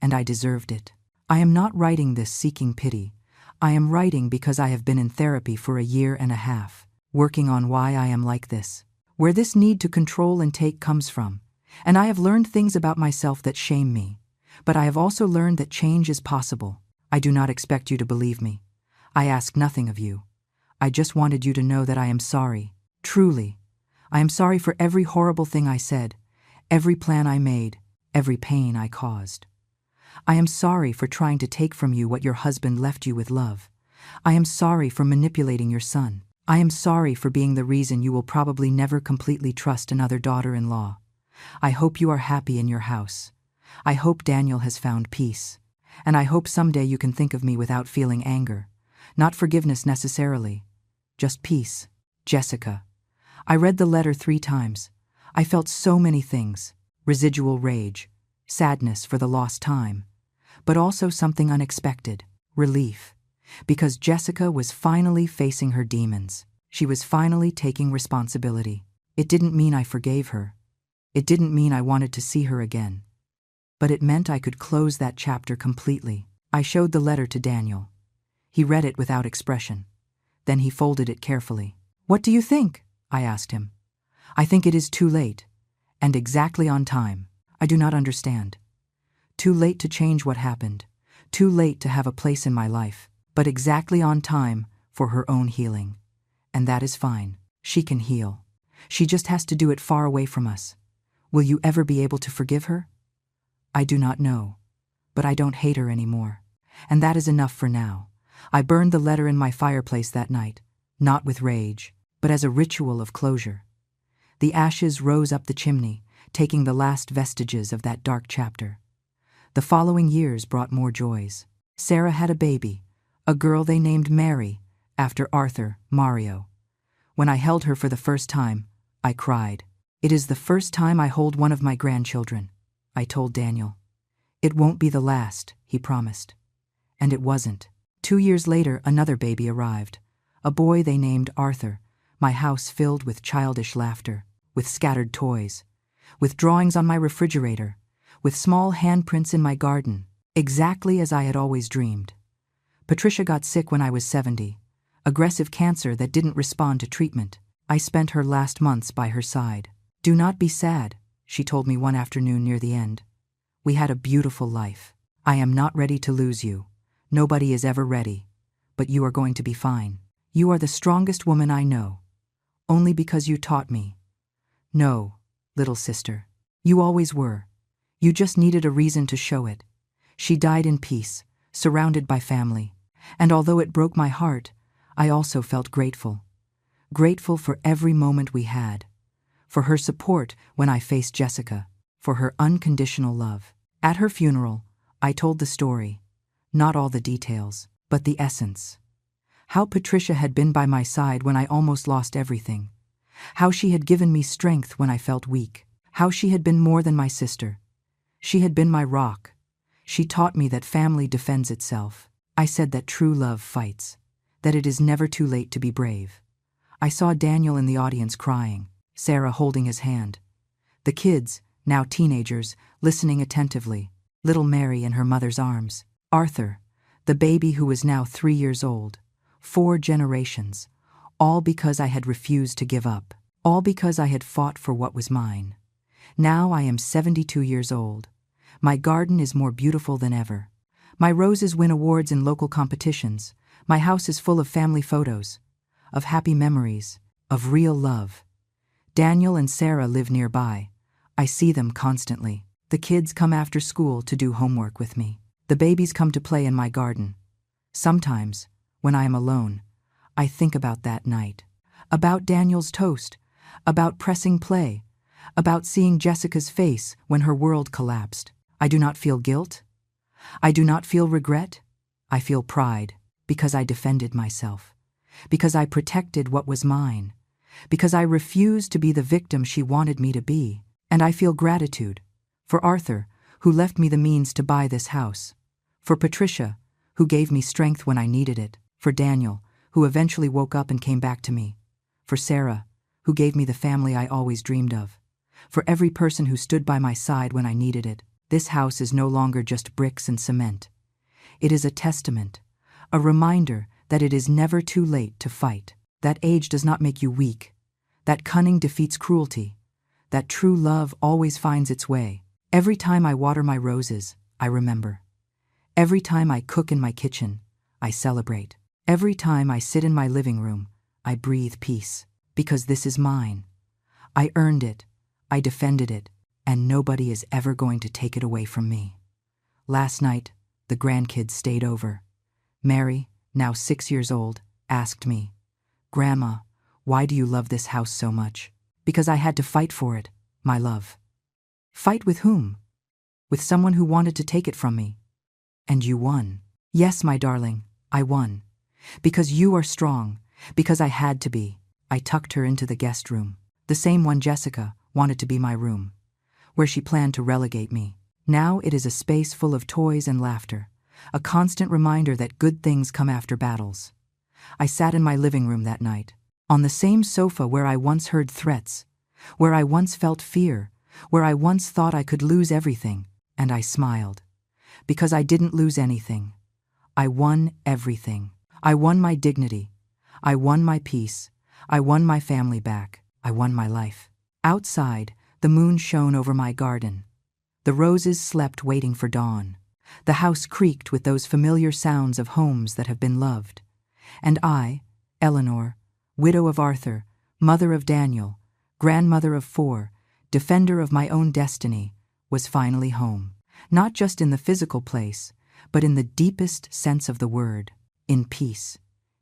And I deserved it. I am not writing this seeking pity. I am writing because I have been in therapy for a year and a half, working on why I am like this, where this need to control and take comes from. And I have learned things about myself that shame me. But I have also learned that change is possible. I do not expect you to believe me. I ask nothing of you. I just wanted you to know that I am sorry. Truly. I am sorry for every horrible thing I said, every plan I made, every pain I caused. I am sorry for trying to take from you what your husband left you with love. I am sorry for manipulating your son. I am sorry for being the reason you will probably never completely trust another daughter-in-law. I hope you are happy in your house. I hope Daniel has found peace. And I hope someday you can think of me without feeling anger. Not forgiveness necessarily. Just peace. Jessica. I read the letter 3 times. I felt so many things. Residual rage. Sadness for the lost time. But also something unexpected. Relief. Because Jessica was finally facing her demons. She was finally taking responsibility. It didn't mean I forgave her. It didn't mean I wanted to see her again. But it meant I could close that chapter completely. I showed the letter to Daniel. He read it without expression. Then he folded it carefully. "What do you think?" I asked him. "I think it is too late. And exactly on time. I do not understand. Too late to change what happened. Too late to have a place in my life. But exactly on time for her own healing. And that is fine. She can heal. She just has to do it far away from us. Will you ever be able to forgive her?" I do not know. But I don't hate her anymore. And that is enough for now. I burned the letter in my fireplace that night, not with rage, but as a ritual of closure. The ashes rose up the chimney, taking the last vestiges of that dark chapter. The following years brought more joys. Sarah had a baby, a girl they named Mary, after Arthur, Mario. When I held her for the first time, I cried. "It is the first time I hold one of my grandchildren," I told Daniel. "It won't be the last," he promised. And it wasn't. 2 years later, another baby arrived, a boy they named Arthur, my house filled with childish laughter, with scattered toys, with drawings on my refrigerator, with small handprints in my garden, exactly as I had always dreamed. Patricia got sick when I was 70, aggressive cancer that didn't respond to treatment. I spent her last months by her side. "Do not be sad," she told me one afternoon near the end. "We had a beautiful life. I am not ready to lose you. Nobody is ever ready. But you are going to be fine. You are the strongest woman I know. Only because you taught me. No, little sister. You always were. You just needed a reason to show it." She died in peace, surrounded by family. And although it broke my heart, I also felt grateful. Grateful for every moment we had. For her support when I faced Jessica. For her unconditional love. At her funeral, I told the story. Not all the details, but the essence. How Patricia had been by my side when I almost lost everything. How she had given me strength when I felt weak. How she had been more than my sister. She had been my rock. She taught me that family defends itself. I said that true love fights. That it is never too late to be brave. I saw Daniel in the audience crying, Sarah holding his hand. The kids, now teenagers, listening attentively. Little Mary in her mother's arms. Arthur, the baby who was now 3 years old. 4 generations. All because I had refused to give up. All because I had fought for what was mine. Now I am 72 years old. My garden is more beautiful than ever. My roses win awards in local competitions. My house is full of family photos, of happy memories, of real love. Daniel and Sarah live nearby. I see them constantly. The kids come after school to do homework with me. The babies come to play in my garden. Sometimes, when I am alone, I think about that night. About Daniel's toast. About pressing play. About seeing Jessica's face when her world collapsed. I do not feel guilt. I do not feel regret. I feel pride because I defended myself, because I protected what was mine, because I refused to be the victim she wanted me to be. And I feel gratitude for Arthur, who left me the means to buy this house, for Patricia, who gave me strength when I needed it, for Daniel, who eventually woke up and came back to me, for Sarah, who gave me the family I always dreamed of, for every person who stood by my side when I needed it. This house is no longer just bricks and cement. It is a testament, a reminder that it is never too late to fight, that age does not make you weak, that cunning defeats cruelty, that true love always finds its way. Every time I water my roses, I remember. Every time I cook in my kitchen, I celebrate. Every time I sit in my living room, I breathe peace, because this is mine. I earned it, I defended it, and nobody is ever going to take it away from me. Last night, the grandkids stayed over. Mary, now 6 years old, asked me, "Grandma, why do you love this house so much?" Because I had to fight for it, my love. Fight with whom? With someone who wanted to take it from me. And you won. Yes, my darling, I won. Because you are strong, because I had to be. I tucked her into the guest room, the same one Jessica wanted to be my room, where she planned to relegate me. Now it is a space full of toys and laughter, a constant reminder that good things come after battles. I sat in my living room that night, on the same sofa where I once heard threats, where I once felt fear, where I once thought I could lose everything, and I smiled. Because I didn't lose anything. I won everything. I won my dignity. I won my peace. I won my family back. I won my life. Outside, the moon shone over my garden. The roses slept waiting for dawn. The house creaked with those familiar sounds of homes that have been loved. And I, Eleanor, widow of Arthur, mother of Daniel, grandmother of 4, defender of my own destiny, was finally home. Not just in the physical place, but in the deepest sense of the word, in peace,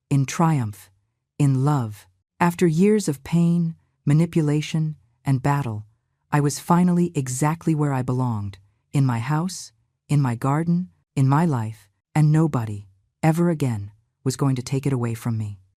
in triumph, in love. After years of pain, manipulation, and battle, I was finally exactly where I belonged, in my house, in my garden, in my life, and nobody, ever again, was going to take it away from me.